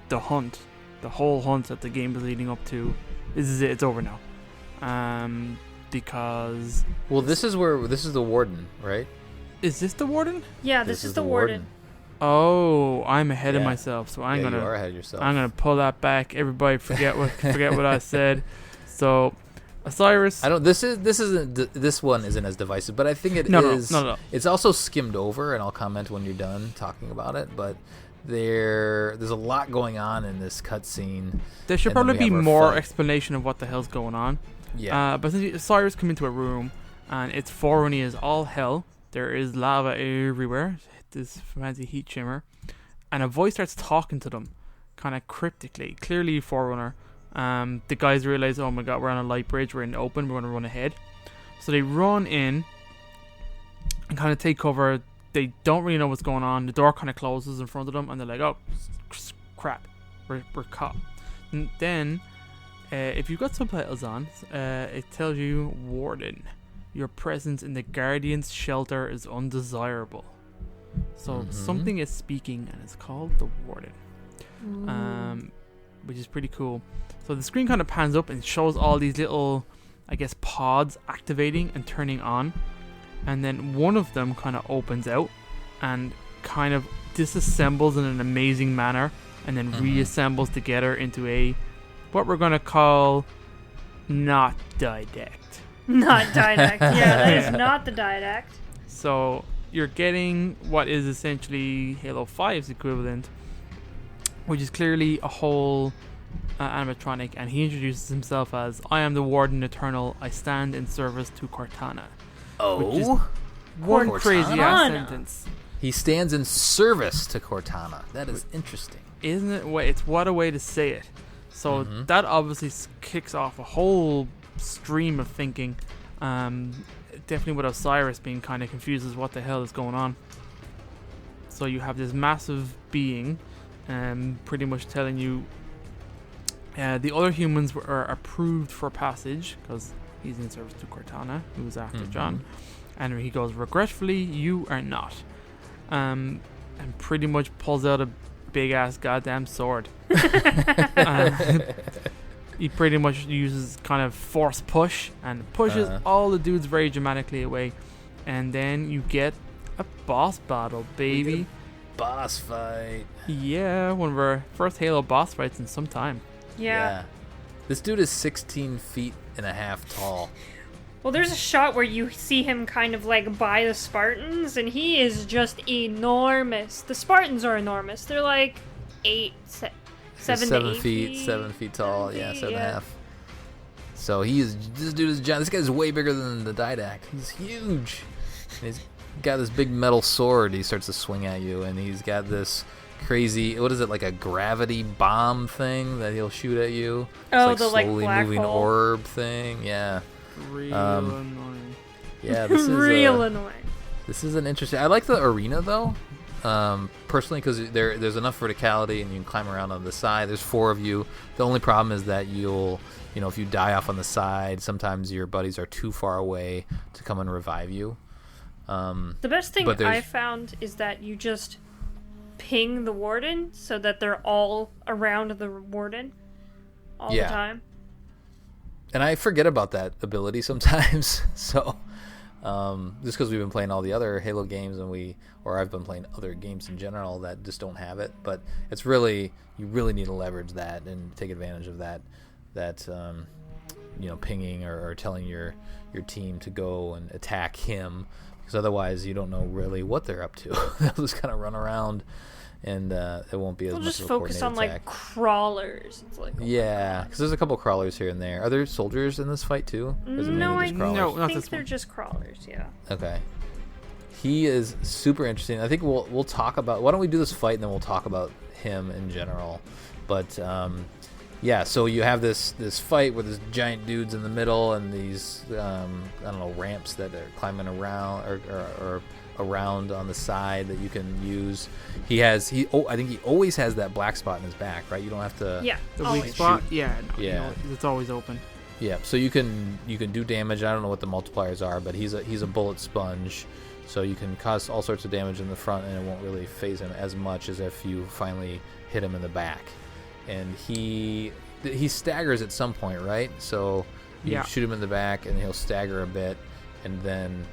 the hunt, the whole hunt that the game is leading up to. This is it. It's over now. Because This is the warden, right? is this the warden? Yeah, this is the warden. Oh, I'm ahead of Yeah. myself, so You are ahead of yourself. I'm gonna pull that back. Everybody, forget what I said. So, Osiris. This one isn't as divisive, but I think it is. No. It's also skimmed over, and I'll comment when you're done talking about it. But there's a lot going on in this cutscene. There should and then probably we be have our more fight. explanation of what the hell's going on. Yeah. But essentially, Osiris come into a room, and it's Forerunner as all hell. There is lava everywhere. This fancy heat shimmer, and a voice starts talking to them, kind of cryptically. Clearly, Forerunner. The guys realize, oh my god, we're on a light bridge. We're in the open. We're gonna run ahead. So they run in and kind of take cover. They don't really know what's going on. The door kind of closes in front of them, and they're like, "Oh, crap, we're caught." And then, if you've got subtitles on, it tells you, "Warden, your presence in the Guardian's shelter is undesirable." So something is speaking, and it's called the Warden, which is pretty cool. So the screen kind of pans up and shows all these little, I guess, pods activating and turning on. And then one of them kind of opens out and kind of disassembles in an amazing manner and then reassembles together into what we're going to call not Didact. Not Didact. Yeah, that is not the Didact. So you're getting what is essentially Halo 5's equivalent, which is clearly a whole animatronic, and he introduces himself as, "I am the Warden Eternal. I stand in service to Cortana." Which is one crazy ass sentence. He stands in service to Cortana. That is interesting. Isn't it? It's what a way to say it. So that obviously kicks off a whole stream of thinking. Definitely with Osiris being kind of confused as what the hell is going on. So you have this massive being pretty much telling you the other humans are approved for passage because he's in service to Cortana, who's after John. And he goes, regretfully, you are not. And pretty much pulls out a big ass goddamn sword. He pretty much uses kind of force push and pushes all the dudes very dramatically away. And then you get a boss battle, baby. Boss fight. Yeah, one of our first Halo boss fights in some time. Yeah. This dude is 16 feet and a half tall. Well, there's a shot where you see him kind of like by the Spartans, and he is just enormous. The Spartans are enormous. They're like 7 feet, 7 feet tall. 7.5. So this dude is giant. This guy's way bigger than the Didac. He's huge. And he's got this big metal sword he starts to swing at you, and he's got this crazy, what is it, like a gravity bomb thing that he'll shoot at you. Oh, it's like the slowly black moving hole. orb thing. Yeah. Real annoying. Yeah, this is real annoying. This is an interesting. I like the arena though, personally, because there's enough verticality and you can climb around on the side. There's 4 of you. The only problem is that if you die off on the side, sometimes your buddies are too far away to come and revive you. The best thing I found is that you just ping the warden so that they're all around the warden all the time. And I forget about that ability sometimes. So just because we've been playing all the other Halo games or I've been playing other games in general that just don't have it. But it's you really need to leverage that and take advantage of that pinging or telling your team to go and attack him. Because otherwise you don't know really what they're up to. They'll just kind of run around, and it won't be as much of a just focus on attack. like crawlers. It's like because there's a couple crawlers here and there. Are there soldiers in this fight too? Or is it no, mainly just crawlers? No, not think this they're one. just crawlers. Yeah. Okay. He is super interesting. I think we'll talk about. Why don't we do this fight and then we'll talk about him in general? But so you have this fight with this giant dudes in the middle and these ramps that are climbing around or around on the side that you can use. I think he always has that black spot in his back, right? You don't have to. Yeah. The always. weak spot? Yeah. It's always open. Yeah, so you can do damage. I don't know what the multipliers are, but he's a bullet sponge, so you can cause all sorts of damage in the front, and it won't really phase him as much as if you finally hit him in the back. And he staggers at some point, right? So you shoot him in the back, and he'll stagger a bit, and then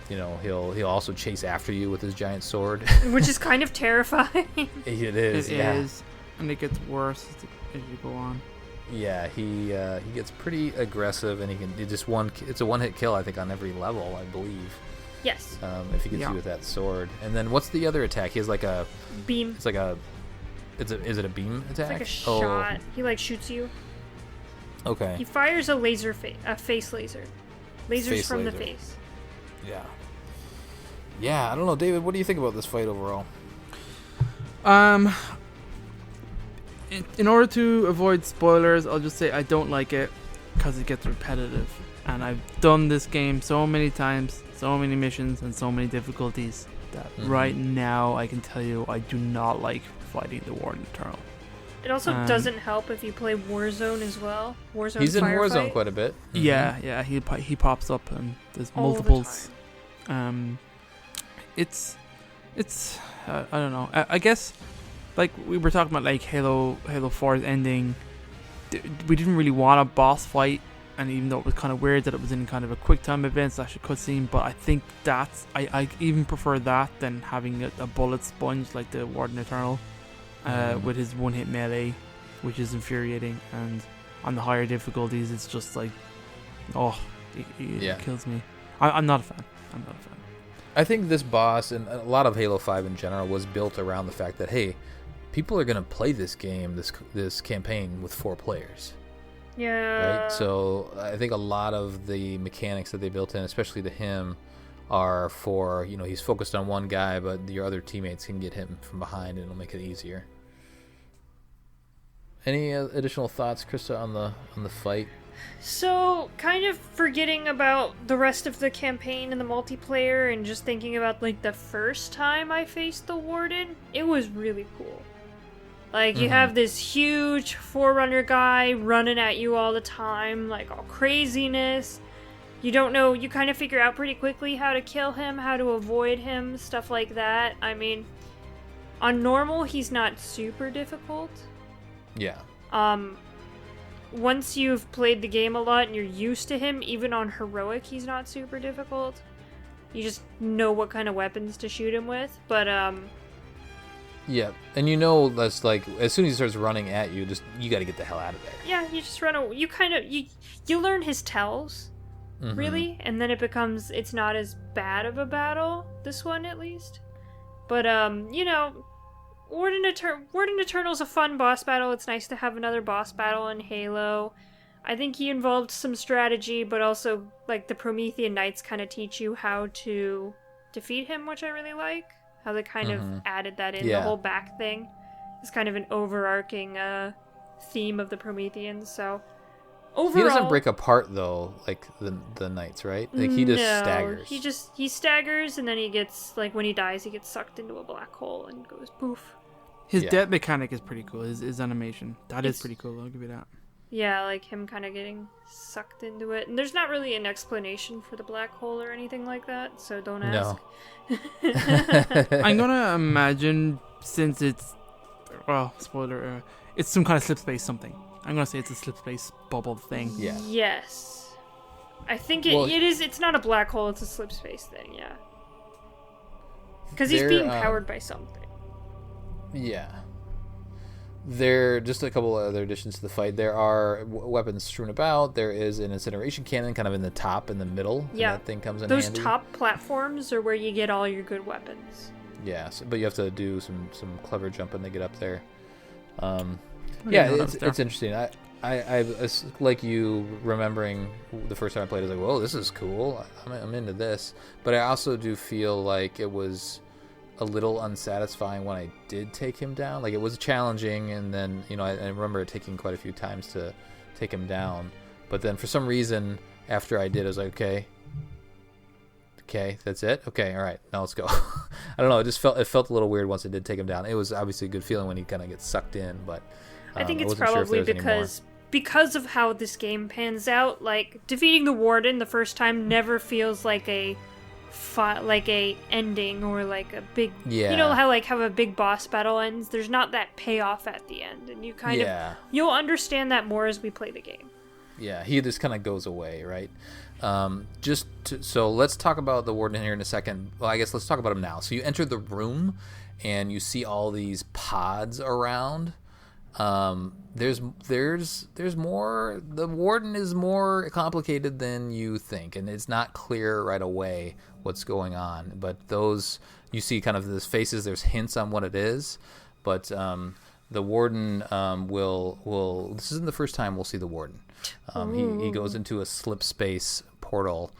he'll also chase after you with his giant sword, which is kind of terrifying. It is. It is, and it gets worse as you go on. Yeah, he gets pretty aggressive, and it's a one-hit kill, I think, on every level, I believe. Yes. If he gets you with that sword. And then what's the other attack? He has like a beam. It's like is it a beam attack? It's like a shot. He like shoots you. Okay. He fires a face laser. Lasers Face from the laser. face. Yeah. Yeah, I don't know, David. What do you think about this fight overall? In order to avoid spoilers, I'll just say I don't like it because it gets repetitive. And I've done this game so many times, so many missions, and so many difficulties that right now I can tell you I do not like fighting the Warden Eternal. It also doesn't help if you play Warzone as well. Warzone. He's in Firefight. Warzone quite a bit. Mm-hmm. Yeah, he pops up and there's All multiples. It's I don't know. I guess like we were talking about like Halo 4's ending. We didn't really want a boss fight, and even though it was kind of weird that it was in kind of a quick time event / a cutscene, but I think I even prefer that than having a bullet sponge like the Warden Eternal. With his one-hit melee, which is infuriating, and on the higher difficulties, it's just like, it kills me. I'm not a fan. I think this boss and a lot of Halo 5 in general was built around the fact that, hey, people are going to play this game, this campaign with 4 players. Yeah. Right? So I think a lot of the mechanics that they built in, especially to him, are for, he's focused on one guy, but your other teammates can get him from behind and it'll make it easier. Any additional thoughts, Krista, on the fight? So, kind of forgetting about the rest of the campaign and the multiplayer and just thinking about, like, the first time I faced the Warden, it was really cool. Like, you have this huge Forerunner guy running at you all the time, like, all craziness. You don't know, you kind of figure out pretty quickly how to kill him, how to avoid him, stuff like that. I mean, on normal, he's not super difficult. Yeah. Once you've played the game a lot and you're used to him, even on heroic, he's not super difficult. You just know what kind of weapons to shoot him with. But Yeah, and that's like as soon as he starts running at you, you got to get the hell out of there. Yeah, you just run away. You learn his tells, really, and then it's not as bad of a battle, this one at least. But Warden Eternal's a fun boss battle. It's nice to have another boss battle in Halo. I think he involved some strategy, but also like the Promethean Knights kind of teach you how to defeat him, which I really like. How they kind of added that in. The whole back thing is kind of an overarching theme of the Prometheans. So overall, he doesn't break apart though, like the knights, right? Like he just staggers. He staggers, and then he gets, like, when he dies, he gets sucked into a black hole and goes poof. His death mechanic is pretty cool. His animation, is pretty cool. I'll give you that. Yeah, like him kind of getting sucked into it. And there's not really an explanation for the black hole or anything like that, so don't ask. No. I'm gonna imagine, since it's, well, spoiler, it's some kind of slip space something. I'm gonna say it's a slip space bubble thing. Yeah. Yes. I think it is. It's not a black hole, it's a slip space thing, yeah. Because he's being powered by something. Yeah. There just a couple of other additions to the fight. There are weapons strewn about. There is an incineration cannon kind of in the top, in the middle. Yeah. That thing comes in Those handy. top platforms are where you get all your good weapons. Yeah, but you have to do some clever jumping to get up there. It's interesting. I like you remembering the first time I played. I was like, whoa, this is cool. I'm into this. But I also do feel like it was a little unsatisfying when I did take him down. Like, it was challenging, and then I remember it taking quite a few times to take him down. But then for some reason, after I did, I was like, okay, that's it. Okay, all right, now let's go. I don't know. It felt a little weird once I did take him down. It was obviously a good feeling when he kind of gets sucked in, but I think it's probably because of how this game pans out. Like, defeating the Warden the first time never feels like a ending, or like a big, how a big boss battle ends. There's not that payoff at the end, and you kind of you'll understand that more as we play the game. Yeah, he just kind of goes away, right? So let's talk about the Warden here in a second. Well, I guess let's talk about him now. So you enter the room, and you see all these pods around. There's more. The Warden is more complicated than you think, and it's not clear right away what's going on. But those, you see kind of those faces. There's hints on what it is, but the Warden will. This isn't the first time we'll see the Warden. He goes into a slip space portal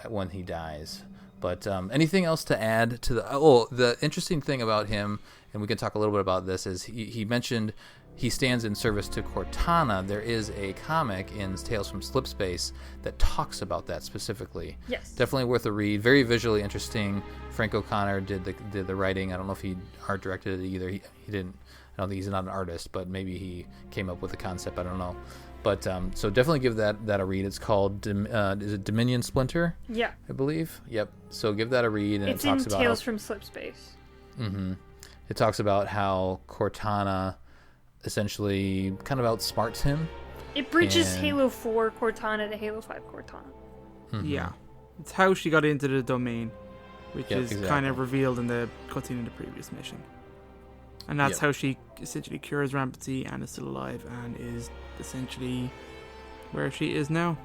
when he dies. But anything else to add to the interesting thing about him, and we can talk a little bit about this, is he mentioned he stands in service to Cortana. There is a comic in Tales from Slip Space that talks about that specifically. Yes. Definitely worth a read. Very visually interesting. Frank O'Connor did the writing. I don't know if he art directed it either. He didn't. I don't think he's not an artist, but maybe he came up with the concept. I don't know. But so definitely give that a read. It's called is it Dominion Splinter? Yeah, I believe. Yep. So give that a read, and it talks about Tales from Slip Space. Mm-hmm. It talks about how Cortana essentially kind of outsmarts him. It bridges Halo 4 Cortana to Halo 5 Cortana. Mm-hmm. Yeah, it's how she got into the domain, which is kind of revealed in the cutscene in the previous mission. And that's how she essentially cures rampancy and is still alive and is essentially where she is now.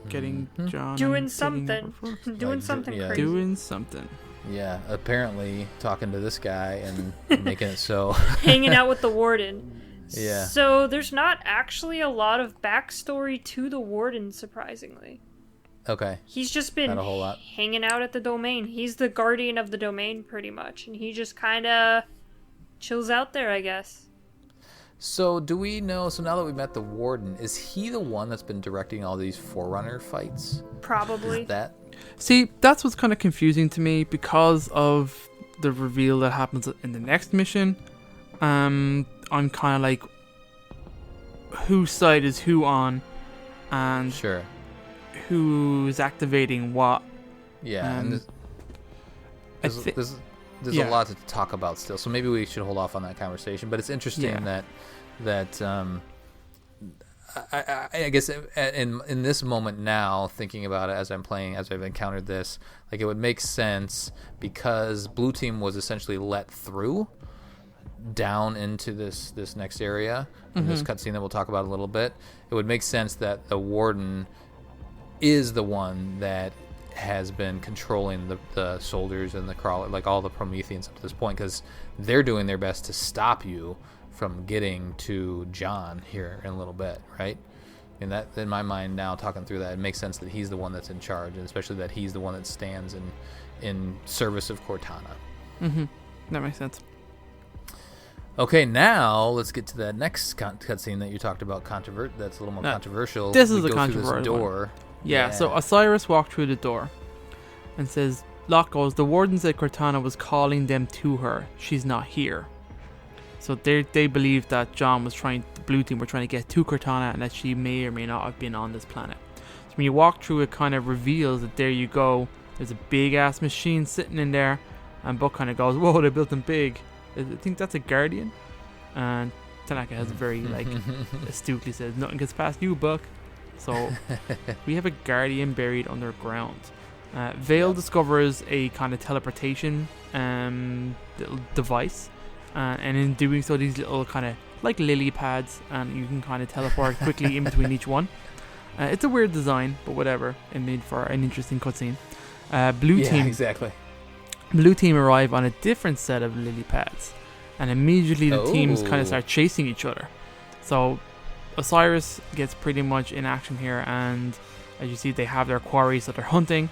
Getting John. Doing something. Doing something crazy. Doing something. Yeah, apparently talking to this guy and making it so. Hanging out with the Warden. Yeah. So there's not actually a lot of backstory to the Warden, surprisingly. Okay. He's just been not a whole lot. Hanging out at the domain. He's the guardian of the domain, pretty much. And he just kind of chills out there, I guess. So do we know, so now that we met the Warden, is he the one that's been directing all these Forerunner fights? Probably. Is that? See, that's what's kind of confusing to me because of the reveal that happens in the next mission. I'm kind of like, whose side is who on, and sure, who's activating what. Yeah, and there's a lot to talk about still, so maybe we should hold off on that conversation. But it's interesting that I guess in this moment now, thinking about it as I'm playing, as I've encountered this, like it would make sense because blue team was essentially let through down into this next area, in this cutscene that we'll talk about a little bit. It would make sense that the warden is the one that has been controlling the soldiers and the crawler, like all the Prometheans up to this point, because they're doing their best to stop you from getting to John here in a little bit, right? And that, in my mind now, talking through that, it makes sense that he's the one that's in charge, and especially that he's the one that stands in service of Cortana. That makes sense. Okay, now let's get to that next cutscene that you talked about. That's a little more controversial. This is we a go controversial through this door. one. Yeah, so Osiris walked through the door and says, Locke goes, the warden said Cortana was calling them to her. She's not here. So they believe that the blue team were trying to get to Cortana and that she may or may not have been on this planet. So when you walk through, it kind of reveals that there you go. There's a big ass machine sitting in there, and Buck kind of goes, whoa, they built them big. I think that's a Guardian. And Tanaka has very astutely says, nothing gets past you, Buck. So we have a Guardian buried underground. Vale discovers a kind of teleportation little device, and in doing so, these little kind of like lily pads, and you can kind of teleport quickly in between each one. It's a weird design, but whatever. It made for an interesting cutscene. Blue team arrive on a different set of lily pads, and immediately the teams kind of start chasing each other. So Osiris gets pretty much in action here, and as you see, they have their quarry, so they're hunting.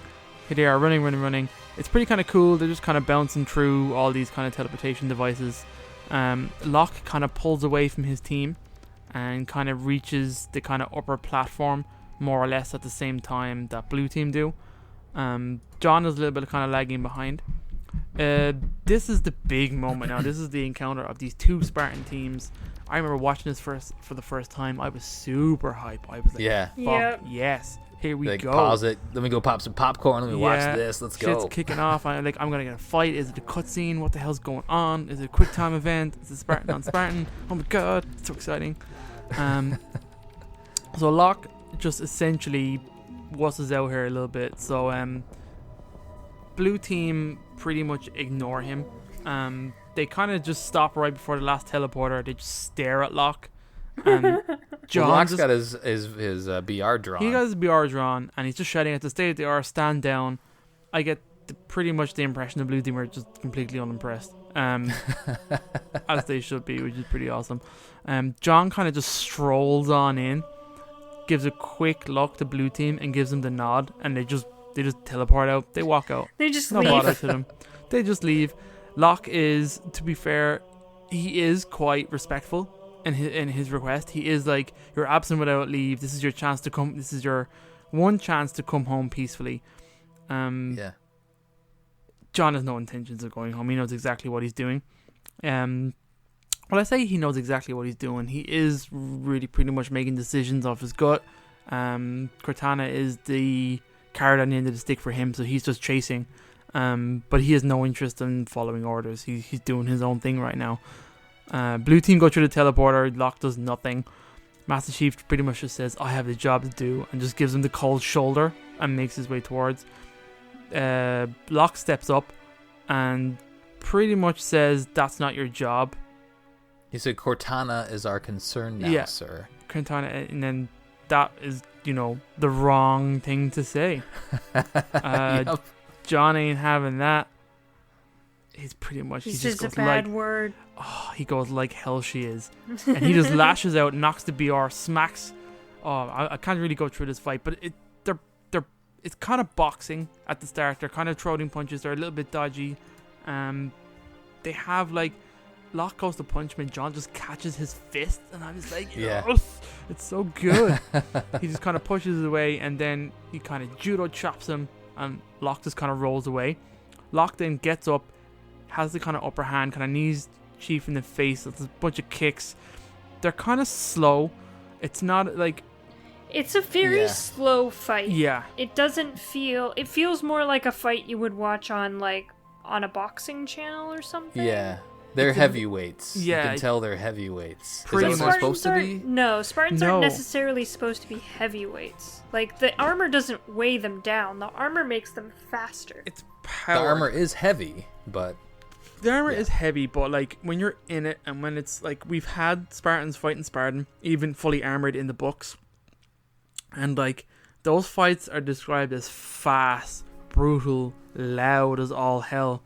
Here they are running. It's pretty kind of cool. They're just kind of bouncing through all these kind of teleportation devices. Locke kind of pulls away from his team and kind of reaches the kind of upper platform more or less at the same time that blue team do. John is a little bit kind of lagging behind. This is the big moment now. This is the encounter of these two Spartan teams. I remember watching this for the first time. I was super hype. I was like, fuck, yes. Here we go. Pause it. Let me go pop some popcorn. Let me watch this. Let's go. Shit's kicking off. I'm gonna get a fight. Is it a cutscene? What the hell's going on? Is it a quick time event? Is it Spartan on Spartan? Oh my god, it's so exciting. So Locke just essentially wusses out here a little bit. So blue team pretty much ignore him. They kind of just stop right before the last teleporter. They just stare at Locke. Locke's got his BR drawn. He got his BR drawn, and he's just shouting at the state they are, stand down. I get pretty much the impression the blue team are just completely unimpressed. As they should be, which is pretty awesome. John kind of just strolls on in, gives a quick look to blue team, and gives them the nod, and they just teleport out. They walk out. They just no leave. bother to them. They just leave. Locke is, to be fair, he is quite respectful in his request. He is like, you're absent without leave. This is your chance to come. This is your one chance to come home peacefully. John has no intentions of going home. He knows exactly what he's doing. Well, I say he knows exactly what he's doing. He is really pretty much making decisions off his gut. Cortana is the carrot on the end of the stick for him, so he's just chasing. But he has no interest in following orders. He's doing his own thing right now. Blue team go through the teleporter. Locke does nothing. Master Chief pretty much just says, I have the job to do, and just gives him the cold shoulder and makes his way towards. Locke steps up and pretty much says, that's not your job. He said, Cortana is our concern now, sir. Cortana, and then that is, the wrong thing to say. Yep. John ain't having that. He's pretty much... He's just a bad word. Oh, he goes like hell she is. And he just lashes out, knocks the BR, smacks... Oh, I can't really go through this fight, but it's kind of boxing at the start. They're kind of throwing punches. They're a little bit dodgy. They have Locke goes to punch him and John just catches his fist, and I'm just like, yes, it's so good. He just kind of pushes it away, and then he kind of judo chops him, and Locke just kind of rolls away. Locke then gets up, has the kind of upper hand, kind of knees Chief in the face. There's a bunch of kicks. They're kind of slow. It's not like... It's a very slow fight. Yeah. It doesn't feel... It feels more like a fight you would watch on a boxing channel or something. Yeah. They're heavyweights. Yeah. You can tell they're heavyweights. Is that Pretty what they're much. supposed to be? No, Spartans No. aren't necessarily supposed to be heavyweights. Like, the armor doesn't weigh them down. The armor makes them faster. It's The power. armor is heavy, but The armor Yeah. is heavy, but like when you're in it, and when it's like we've had Spartans fighting Spartan, even fully armored in the books, and like those fights are described as fast, brutal, loud as all hell.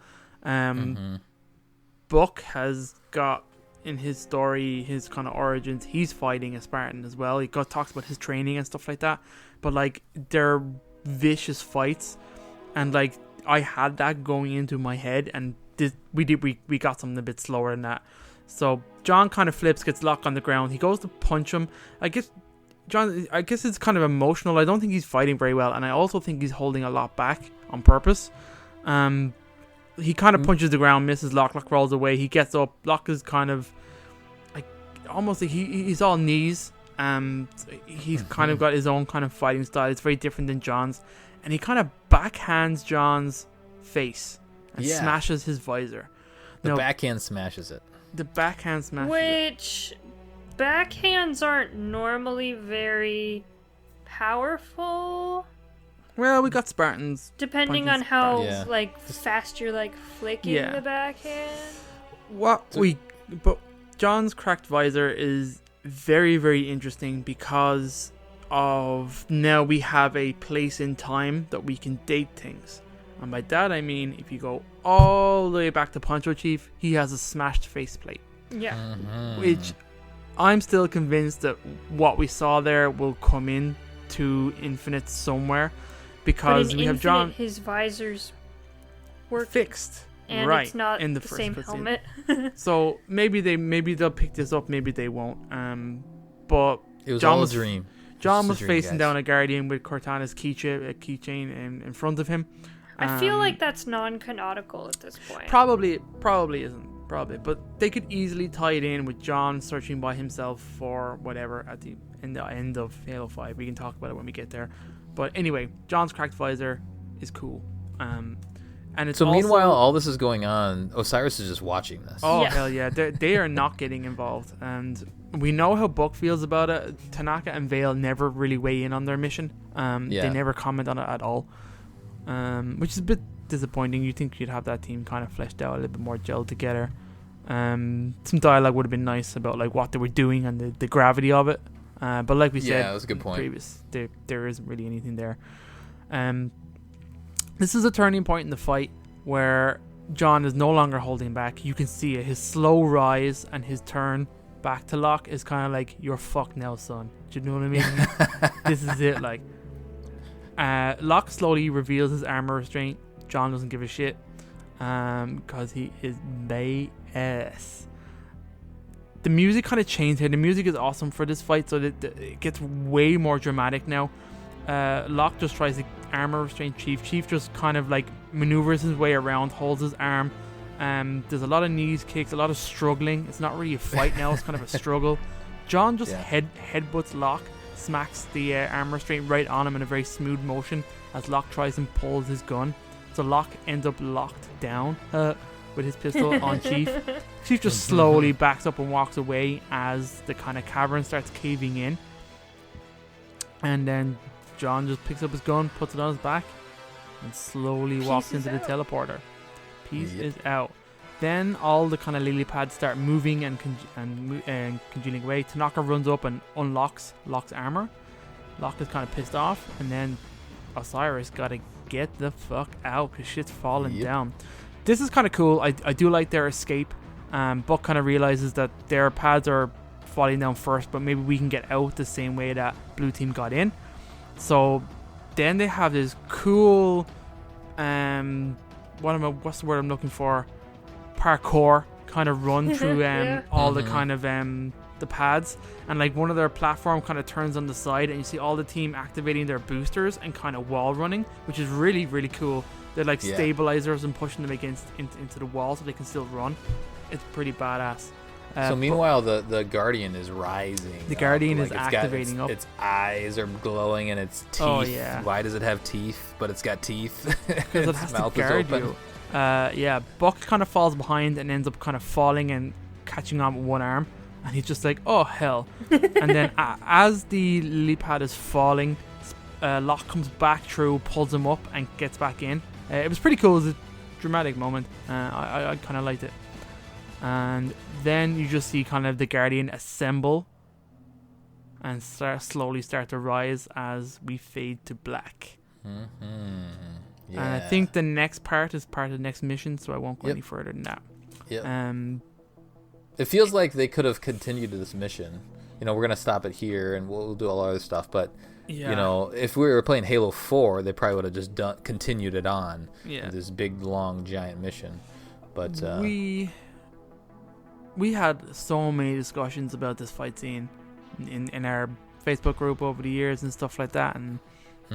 Buck has got in his story, his kind of origins, he's fighting a Spartan as well. He talks about his training and stuff like that, but like they're vicious fights, and like I had that going into my head, and we got something a bit slower than that. So John kind of flips, gets locked on the ground. He goes to punch him. I guess it's kind of emotional. I don't think he's fighting very well, and I also think he's holding a lot back on purpose. He kind of punches the ground, misses Locke. Locke rolls away. He gets up. Locke is kind of like almost like he's all knees. He's kind of got his own kind of fighting style. It's very different than John's, and he kind of backhands John's face and smashes his visor. the backhand smashes it. The backhand smashes it. Which backhands aren't normally very powerful. Well, we got Spartans. Depending punching on how Spartans. like fast you're like flicking Yeah. the backhand. But John's cracked visor is very, very interesting because of now we have a place in time that we can date things. And by that I mean if you go all the way back to Poncho Chief, he has a smashed faceplate. Yeah. Which I'm still convinced that what we saw there will come in to Infinite somewhere, because but in we have Infinite, John his visor's work fixed, and right, it's not in the first same cutscene. helmet. So maybe they'll pick this up, maybe they won't. But It was John all was a dream. John It was a dream, facing guys. down a guardian with Cortana's keychain in front of him. I feel like that's non-canonical at this point. Probably isn't. But they could easily tie it in with John searching by himself for whatever in the end of Halo 5. We can talk about it when we get there. But anyway, John's cracked visor is cool. And it's So also, meanwhile, all this is going on. Osiris is just watching this. oh Yeah. hell yeah, they are not getting involved, and we know how Buck feels about it. Tanaka and Vale never really weigh in on their mission. They never comment on it at all, which is a bit disappointing. You think you'd have that team kind of fleshed out, a little bit more gelled together. Some dialogue would have been nice about like what they were doing and the gravity of it. But like we said, that was a good point. There isn't really anything there. This is a turning point in the fight where John is no longer holding back. You can see it. His slow rise and his turn back to Locke is kind of like, you're fucked now, son. Do you know what I mean? This is it. Like, Locke slowly reveals his armor restraint. John doesn't give a shit because he is badass. The music kind of changed here. The music is awesome for this fight, so that it gets way more dramatic now. Locke just tries to armor restrain Chief. Chief just kind of like maneuvers his way around, holds his arm. There's a lot of knees kicks, a lot of struggling. It's not really a fight now, it's kind of a struggle. John just headbutts Locke, smacks the armor restraint right on him in a very smooth motion as Locke tries and pulls his gun. So Locke ends up locked down with his pistol on Chief. Chief just slowly backs up and walks away as the kind of cavern starts caving in. And then John just picks up his gun, puts it on his back, and slowly walks into the teleporter. Peace is out. Then all the kind of lily pads start moving and congealing away. Tanaka runs up and unlocks Locke's armor. Locke is kind of pissed off, and then Osiris gotta get the fuck out because shit's falling down. This is kind of cool. I do like their escape. Buck kind of realizes that their pads are falling down first, but maybe we can get out the same way that Blue Team got in. So then they have this cool what's the word I'm looking for? Parkour kind of run through all the kind of the pads, and like one of their platform kind of turns on the side and you see all the team activating their boosters and kind of wall running, which is really, really cool. They're like stabilizers and pushing them into the wall so they can still run. It's pretty badass. So meanwhile, the Guardian is rising. The Guardian up. is activating up. Its eyes are glowing and its teeth. Oh, yeah. Why does it have teeth? But it's got teeth. Because it has to guard you. Buck kind of falls behind and ends up kind of falling and catching on with one arm, and he's just like, oh hell. And then as the lily pad is falling, Locke comes back through, pulls him up and gets back in. It was pretty cool. It was a dramatic moment. I kind of liked it. And then you just see kind of the Guardian assemble and slowly start to rise as we fade to black. Mm-hmm. Yeah. And I think the next part is part of the next mission, so I won't go any further than that. Yep. It feels like they could have continued this mission. We're going to stop it here and we'll do all our other stuff. But, if we were playing Halo 4, they probably would have just continued it on. Yeah. This big, long, giant mission. But we had so many discussions about this fight scene in our Facebook group over the years and stuff like that. And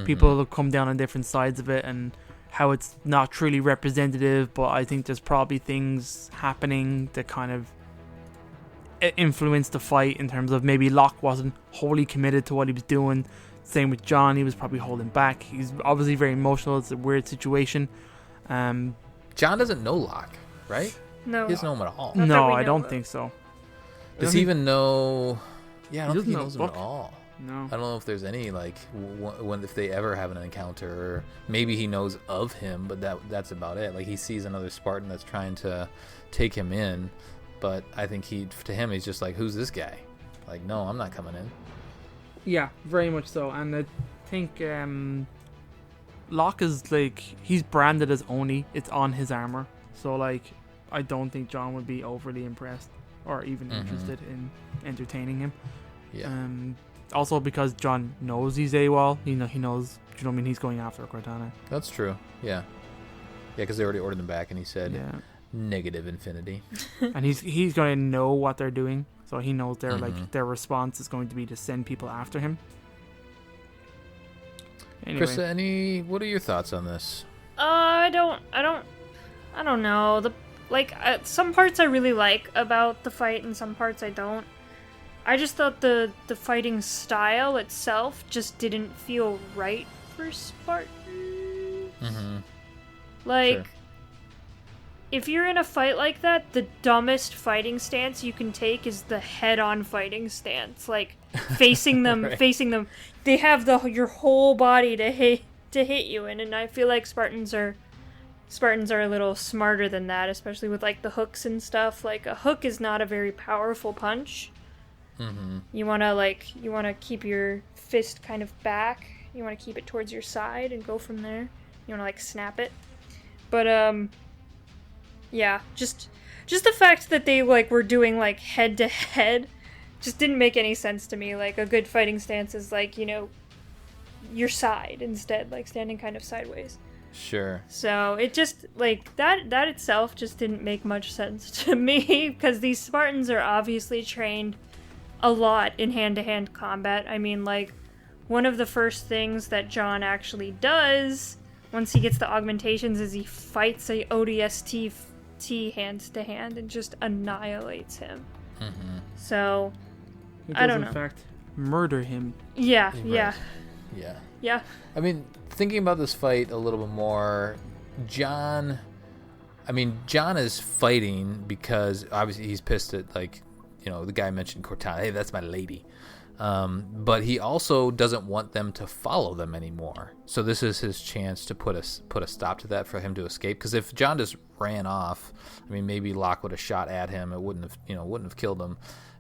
people have come down on different sides of it and how it's not truly representative, but I think there's probably things happening that kind of influenced the fight in terms of maybe Locke wasn't wholly committed to what he was doing. Same with John, he was probably holding back. He's obviously very emotional. It's a weird situation. John doesn't know Locke, right? No. He doesn't know him at all. No, I don't think so. Does he even know? Yeah, I don't think he knows him Buck. at all. No. I don't know if there's any if they ever have an encounter, or maybe he knows of him, but that's about it. Like he sees another Spartan that's trying to take him in, but I think to him he's just like, who's this guy? Like, no, I'm not coming in. Yeah, very much so. And I think Locke is like, he's branded as Oni. It's on his armor. So like, I don't think John would be overly impressed or even interested in entertaining him. Yeah. Also because John knows he's AWOL. He knows. Do you know what I mean? He's going after Cortana. That's true. Yeah. Yeah, because they already ordered him back, and he said negative infinity. And he's going to know what they're doing, so he knows their response is going to be to send people after him. Anyway. Chris, what are your thoughts on this? I don't know. Some parts I really like about the fight, and some parts I don't. I just thought the fighting style itself just didn't feel right for Spartans. Mm-hmm. Sure. If you're in a fight like that, the dumbest fighting stance you can take is the head-on fighting stance. Like, facing them, right. Facing them. They have your whole body to hit you in, and I feel like Spartans are a little smarter than that, especially with like the hooks and stuff. Like, a hook is not a very powerful punch. Mm-hmm. You wanna keep your fist kind of back. You wanna keep it towards your side and go from there. You wanna like snap it. But yeah, just the fact that they like were doing like head to head just didn't make any sense to me. Like, a good fighting stance is like, your side instead, like standing kind of sideways. Sure. So it just like that itself just didn't make much sense to me, because these Spartans are obviously trained a lot in hand-to-hand combat. I mean, like, one of the first things that John actually does once he gets the augmentations is he fights a ODST hand-to-hand and just annihilates him. Mm-hmm. So, I don't know. In fact, murder him. Yeah, right. yeah. Yeah. I mean, thinking about this fight a little bit more, John is fighting because obviously he's pissed at, like, the guy mentioned Cortana. Hey, that's my lady. But he also doesn't want them to follow them anymore. So this is his chance to put a stop to that, for him to escape. Because if John just ran off, I mean, maybe Locke would have shot at him. It wouldn't have killed him.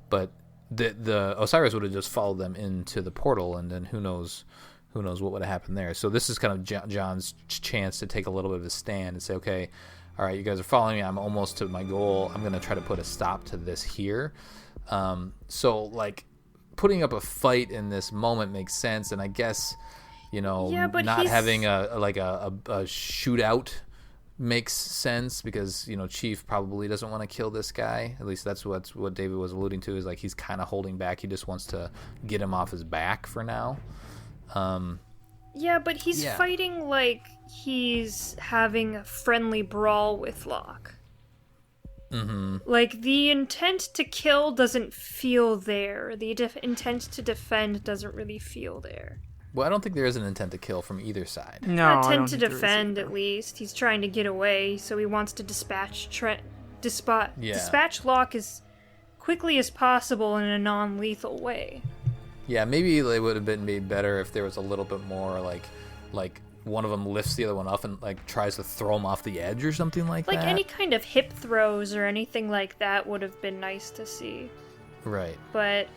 But the Osiris would have just followed them into the portal, and then who knows what would have happened there. So this is kind of John's chance to take a little bit of a stand and say, okay, all right, you guys are following me. I'm almost to my goal. I'm going to try to put a stop to this here. So, like, putting up a fight in this moment makes sense, and I guess, not having a shootout makes sense, because, Chief probably doesn't want to kill this guy. At least that's what David was alluding to, is like he's kind of holding back. He just wants to get him off his back for now. Yeah, but he's fighting like he's having a friendly brawl with Locke. Mm-hmm. Like, the intent to kill doesn't feel there. The intent to defend doesn't really feel there. Well, I don't think there is an intent to kill from either side. No, I don't Intent to think there is defend, either. at least. He's trying to get away, so he wants to dispatch Locke as quickly as possible in a non-lethal way. Yeah, maybe it would have been made better if there was a little bit more like one of them lifts the other one up and like tries to throw him off the edge or something like that. Like any kind of hip throws or anything like that would have been nice to see. Right. But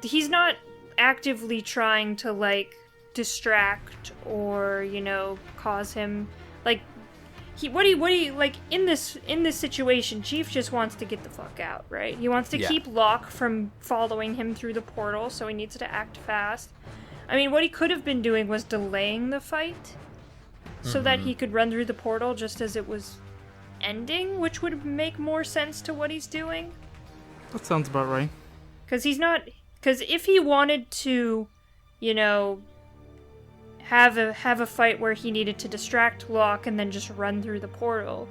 he's not actively trying to like distract or, you know, cause him like what he like in this situation, Chief just wants to get the fuck out, right? He wants to keep Locke from following him through the portal, so he needs to act fast. I mean, what he could have been doing was delaying the fight so that he could run through the portal just as it was ending, which would make more sense to what he's doing. That sounds about right. Because if he wanted to, you know, have a fight where he needed to distract Locke and then just run through the portal,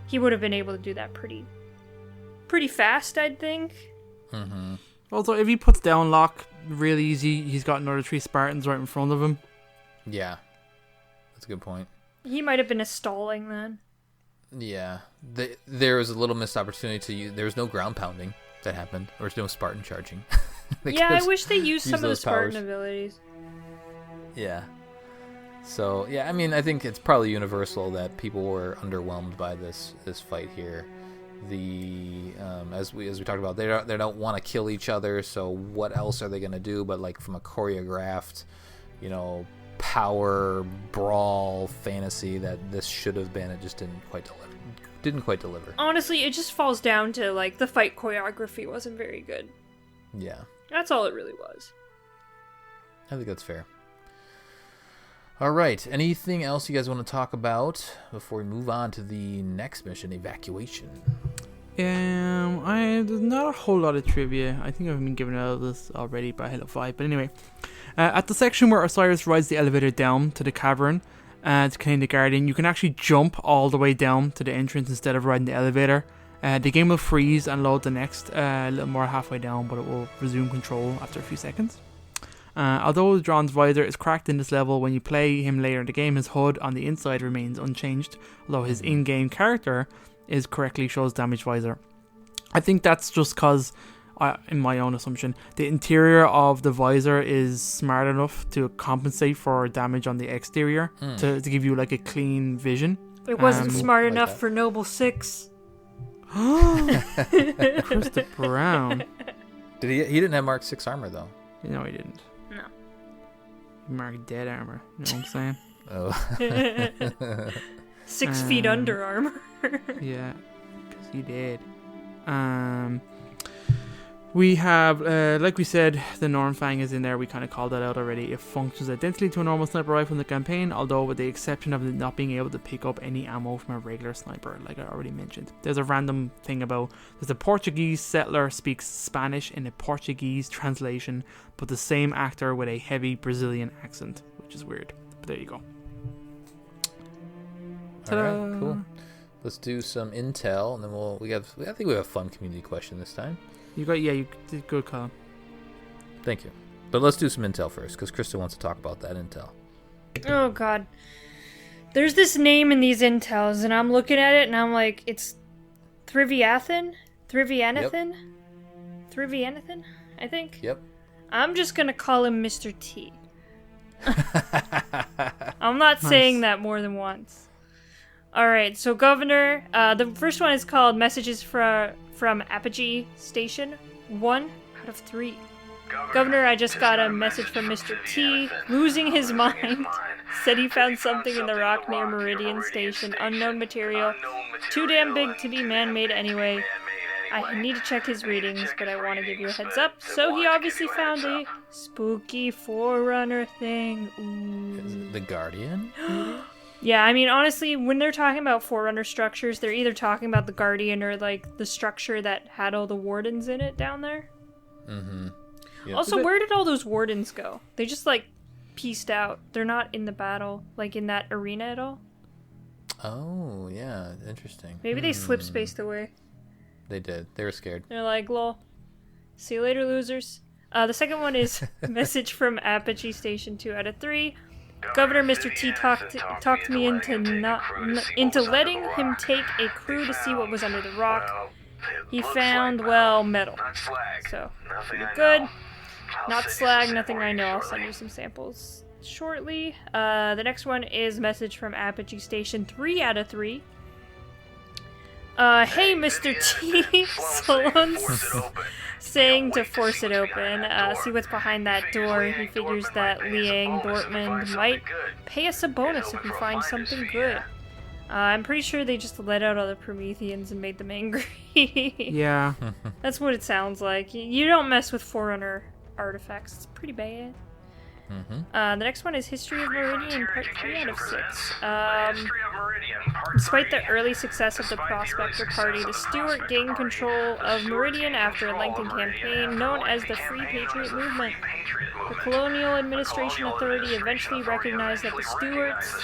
he would have been able to do that pretty fast, I'd think. Mm-hmm. Also, if he puts down Locke real easy, he's got another 3 Spartans right in front of him. Yeah. That's a good point. He might have been a stalling then. Yeah. There was a little missed opportunity to use. There was no ground pounding that happened. There was no Spartan charging. Yeah, I wish they used some of the those Spartan powers. abilities. Yeah. So, yeah, I mean, I think it's probably universal that people were underwhelmed by this fight here. As we talked about, they don't want to kill each other, so what else are they going to do but like from a choreographed, you know, power brawl fantasy that this should have been, it just didn't quite deliver. Honestly, it just falls down to like the fight choreography wasn't very good. Yeah. That's all it really was. I think that's fair. All right. Anything else you guys want to talk about before we move on to the next mission, evacuation? There's not a whole lot of trivia. I think I've been given out of this already by Halo 5. But anyway, at the section where Osiris rides the elevator down to the cavern to claim the Guardian, you can actually jump all the way down to the entrance instead of riding the elevator. The game will freeze and load the next a little more halfway down, but it will resume control after a few seconds. Although Dron's visor is cracked in this level, when you play him later in the game, his HUD on the inside remains unchanged, although his in-game character correctly shows damaged visor. I think that's just because, in my own assumption, the interior of the visor is smart enough to compensate for damage on the exterior to give you like a clean vision. It wasn't smart like enough that. for Noble 6. Krista Brown. He didn't have Mark 6 armor though. No, he didn't. No. He marked dead armor. You know what I'm saying? Oh. 6 feet under armor. Yeah, because he did. We have, like we said, the Norm Fang is in there. We kind of called that out already. It functions identically to a normal sniper rifle in the campaign, although with the exception of it not being able to pick up any ammo from a regular sniper, like I already mentioned. There's a random thing about, there's a Portuguese settler speaks Spanish in a Portuguese translation, but the same actor with a heavy Brazilian accent, which is weird. But there you go. All right, cool. Let's do some intel, and then I think we have a fun community question this time. You did good, Colin. Thank you. But let's do some intel first, because Krista wants to talk about that intel. Oh god. There's this name in these intels, and I'm looking at it, and I'm like, it's Thriviathan? Thrivianathan? Thrivianathan, I think? Yep. I'm just gonna call him Mr. T. I'm not saying that more than once. Alright, so Governor, the first one is called Messages from Apogee Station 1 out of 3. Governor, I just got a message from Mr. T, losing his mind. Said he found something in the rock near Meridian Station. Unknown material. Too damn big to be man-made anyway. I need to check his readings, but I want to give you a heads up. So he obviously found a spooky Forerunner thing. Ooh. The Guardian? Yeah, I mean, honestly, when they're talking about Forerunner structures, they're either talking about the Guardian or, like, the structure that had all the Wardens in it down there. Mm-hmm. Yep. Also, where did all those Wardens go? They just, like, pieced out. They're not in the battle, like, in that arena at all. Oh, yeah, interesting. Maybe they slip-spaced away. They did. They were scared. They're like, lol. See you later, losers. The second one is message from Apogee Station 2 out of 3. Governor Mr. T talked me into letting him take a crew to see what was under the rock. He found, well, metal. So, pretty good. Not slag, nothing I know. I'll send you some samples shortly. The next one is message from Apogee Station 3 out of 3. Hey, Mr. T. Solon's saying to force it open. See what's behind that door. He figures that Liang Dortmund might pay us a bonus if we find something good. I'm pretty sure they just let out all the Prometheans and made them angry. Yeah. That's what it sounds like. You don't mess with Forerunner artifacts. It's pretty bad. The next one is History of Meridian, Part 3 out of 6. Despite the early success of the Prospector Party, the Stuart gained control of Meridian after a lengthy campaign known as the Free Patriot Movement. The Colonial Administration Authority eventually recognized that the Stuarts,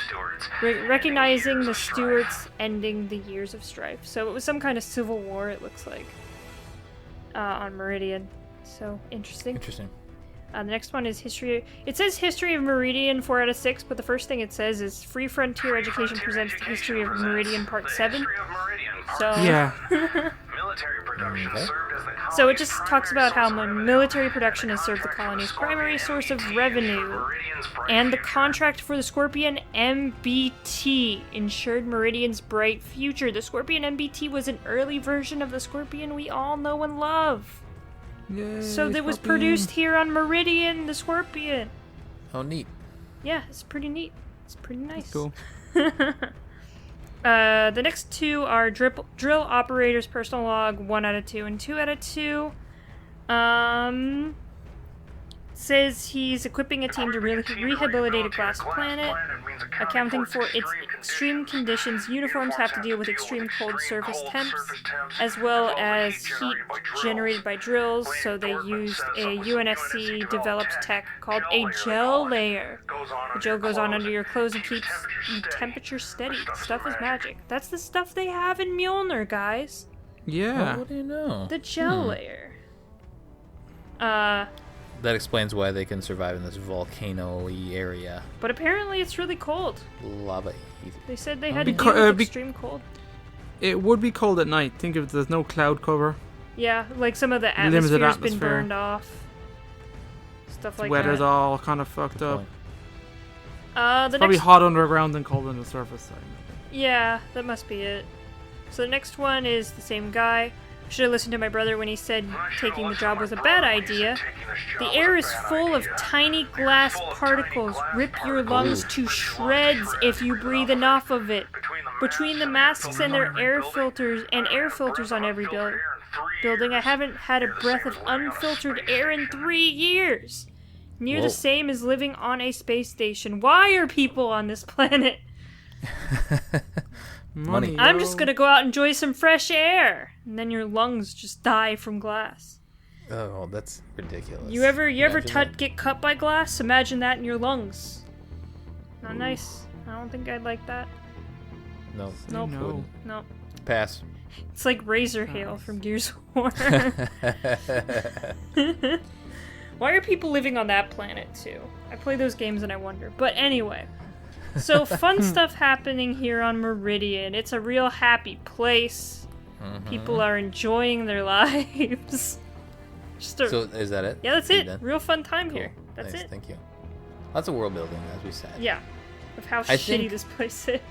recognizing the Stuarts ending the years of strife. So it was some kind of civil war, it looks like, on Meridian. So, interesting. The next one is History... It says History of Meridian 4 out of 6, but the first thing it says is Free Frontier Education presents the History of Meridian Part 7. So... Yeah. So it just talks about how military production has served the colony's primary source of revenue, and the contract for the Scorpion MBT ensured Meridian's bright future. The Scorpion MBT was an early version of the Scorpion we all know and love. Yay, So that was Scorpion. produced here on Meridian, the Scorpion. Oh, neat. Yeah, it's pretty neat. It's pretty nice. Cool. The next two are Drill Operator's Personal Log 1 out of 2 and 2 out of 2. Says he's equipping a team to rehabilitate a glass planet. Accounting for its extreme conditions, uniforms have to deal with extreme cold surface temps, as well as heat generated by drills, so they used a UNSC-developed tech called a gel layer. The gel goes on under your clothes and keeps the temperature steady. The stuff is magic. That's the stuff they have in Mjolnir, guys. Yeah. Oh, what do you know? The gel layer. That explains why they can survive in this volcano-y area. But apparently it's really cold. Lava. They said they had to deal with extreme cold. It would be cold at night. Think if there's no cloud cover. Yeah, like some of the Limited atmosphere's been atmosphere. burned off. Stuff like Weather's that. all kind of fucked up. The Probably next... hot underground and cold on the surface. Yeah, that must be it. So the next one is the same guy. Should have listened to my brother when he said taking the job was a bad idea. The air is full of tiny glass particles. Rip your lungs to shreds if you breathe enough of it. Between the masks and their air filters on every building, I haven't had a breath of unfiltered air in 3 years. Near the same as living on a space station. Why are people on this planet? Money. I'm just gonna go out and enjoy some fresh air, and then your lungs just die from glass. Oh, that's ridiculous. You ever Imagine that. get cut by glass? Imagine that in your lungs. Not nice. I don't think I'd like that. No. Nope. No. Nope. Pass. It's like razor hail from Gears of War. Why are people living on that planet too? I play those games and I wonder. But anyway. So fun stuff happening here on Meridian. It's a real happy place. People are enjoying their lives. So is that it? Yeah, that's You it. done? Real fun time Cool. here. That's Nice, it. Thank you. Lots of world building, as we said. Yeah. Of how I shitty think- this place is.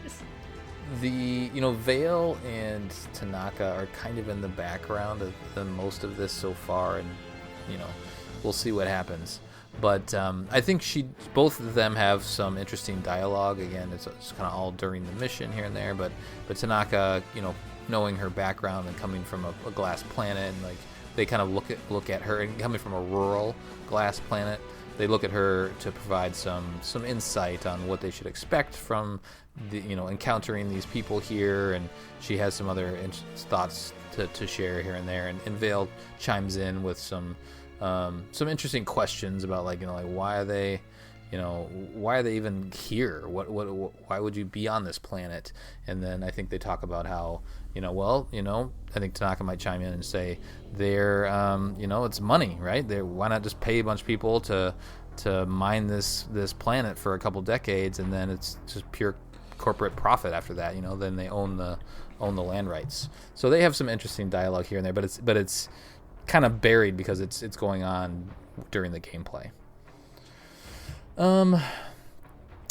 Vale and Tanaka are kind of in the background of most of this so far, and we'll see what happens. But I think both of them have some interesting dialogue. Again, it's kind of all during the mission here and there. But Tanaka, knowing her background and coming from a glass planet, and like they kind of look at her, and coming from a rural glass planet, they look at her to provide some insight on what they should expect from encountering these people here. And she has some other thoughts to share here and there. And Vale chimes in with some interesting questions about why are they why are they even here? Why would you be on this planet? And then I think they talk about how, I think Tanaka might chime in and say they're, it's money, right? Why not just pay a bunch of people to mine this planet for a couple decades, and then it's just pure corporate profit after that. Then they own the land rights. So they have some interesting dialogue here and there, but it's kind of buried because it's going on during the gameplay.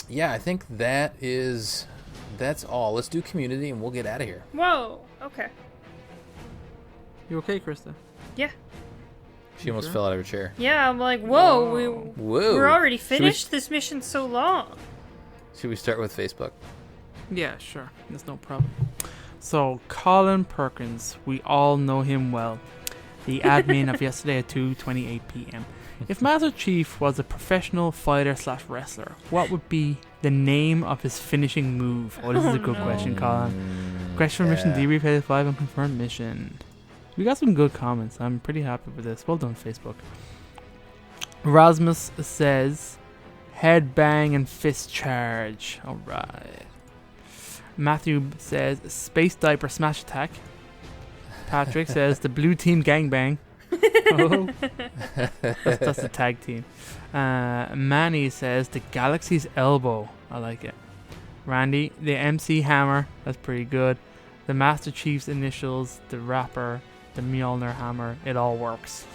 Yeah, I think that's all. Let's do community and we'll get out of here. Whoa. Okay. You okay, Krista? Yeah. She almost fell out of her chair. Yeah, I'm like, whoa. Whoa. We're already finished. This mission's so long. Should we start with Facebook? Yeah, sure. There's no problem. So, Colin Perkins, we all know him well. The admin of yesterday at 2:28 p.m. If Master Chief was a professional fighter/wrestler, what would be the name of his finishing move? Oh, this is a good question, Colin. Question for mission Debrief Halo 5 Unconfirmed mission. We got some good comments. I'm pretty happy with this. Well done, Facebook. Rasmus says, headbang and fist charge. Alright. Matthew says, space diaper smash attack. Patrick says, the blue team gangbang. Oh. That's the tag team. Manny says, the galaxy's elbow. I like it. Randy, the MC hammer. That's pretty good. The Master Chief's initials, the rapper, the Mjolnir hammer. It all works.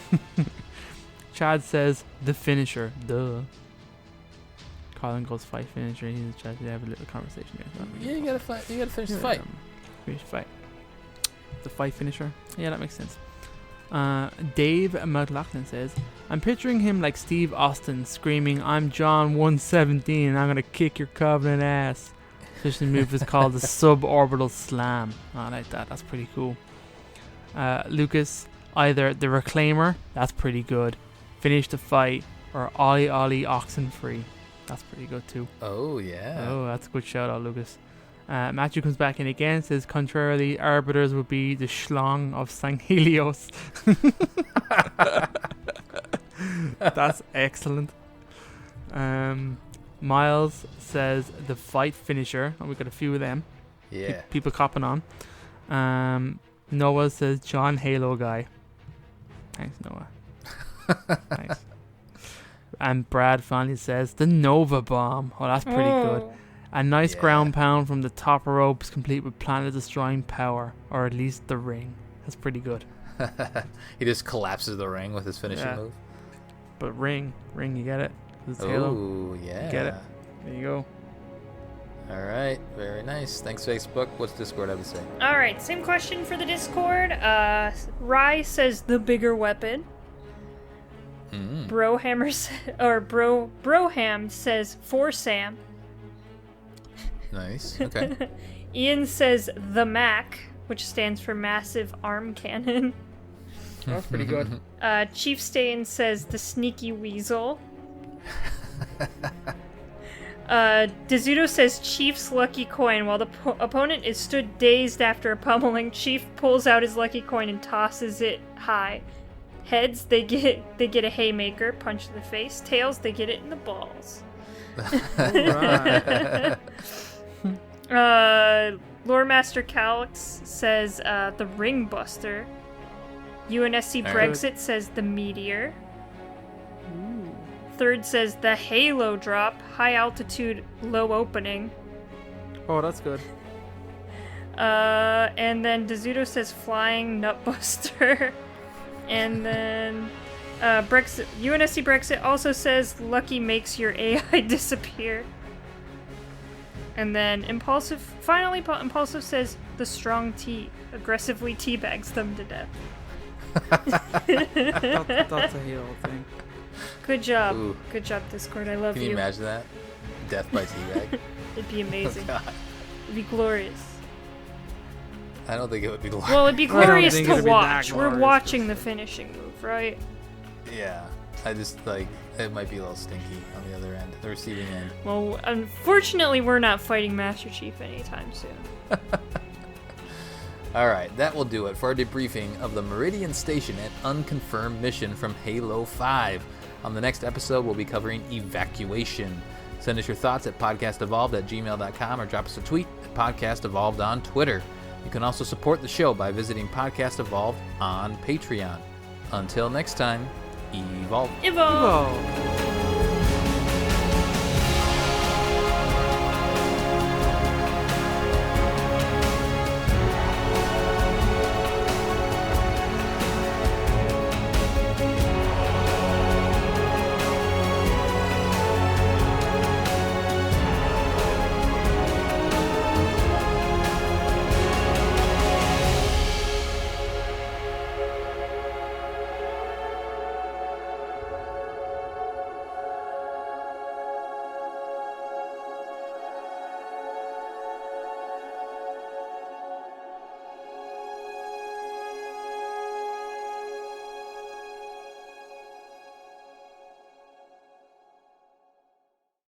Chad says, the finisher. Duh. Colin goes fight finisher. He's a Chad. They have a little conversation here. Yeah, you gotta fight. You gotta finish the fight. Finish the fight. The fight finisher. Yeah, that makes sense. Dave McLaughlin says, I'm picturing him like Steve Austin screaming, I'm John 117 and I'm gonna kick your Covenant ass. Especially move is called the suborbital slam. I like that. That's pretty cool. Lucas, either the Reclaimer, that's pretty good. Finish the fight, or Ollie Ollie Oxen Free. That's pretty good too. Oh, yeah. Oh, that's a good shout out, Lucas. Matthew comes back in again, says, contrarily, arbiters would be the schlong of St. Helios. That's excellent. Miles says, the fight finisher. And we got a few of them. Yeah. People copping on. Noah says, John Halo guy. Thanks, Noah. Thanks. And Brad finally says, the Nova Bomb. Oh, that's pretty good. A nice ground pound from the top ropes, complete with planet-destroying power, or at least the ring. That's pretty good. He just collapses the ring with his finishing move. But ring, you get it? Oh, yeah. You get it? There you go. All right, very nice. Thanks, Facebook. What's Discord have to say? All right, same question for the Discord. Rye says the bigger weapon. Broham says for Sam. Nice. Okay. Ian says the Mac, which stands for Massive Arm Cannon. That's pretty good. Chief Stain says the Sneaky Weasel. Dezuto says Chief's lucky coin. While the opponent is stood dazed after a pummeling, Chief pulls out his lucky coin and tosses it high. Heads, they get a haymaker, punch in the face. Tails, they get it in the balls. Lore Master Calix says the Ring Buster. UNSC Brexit says the Meteor. Third says the Halo Drop, high altitude, low opening. Oh, that's good. And then Dezuto says Flying Nutbuster. And then UNSC Brexit also says Lucky makes your AI disappear. And then Impulsive says the Strong Tea aggressively teabags them to death. That's a Halo thing. Good job. Ooh. Good job, Discord. I love you. Can you imagine that? Death by teabag? It'd be amazing. Oh, God. It'd be glorious. I don't think it would be glorious. Well, it'd be glorious think to it'd be that watch. We're glorious. watching the finishing move, right? Yeah. I just, it might be a little stinky on the other end, the receiving end. Well, unfortunately, we're not fighting Master Chief anytime soon. All right, that will do it for our debriefing of the Meridian Station and Unconfirmed mission from Halo 5. On the next episode, we'll be covering evacuation. Send us your thoughts at podcastevolved@gmail.com or drop us a tweet at podcastevolved on Twitter. You can also support the show by visiting Podcast Evolved on Patreon. Until next time, evolve. Evolve! Whoa.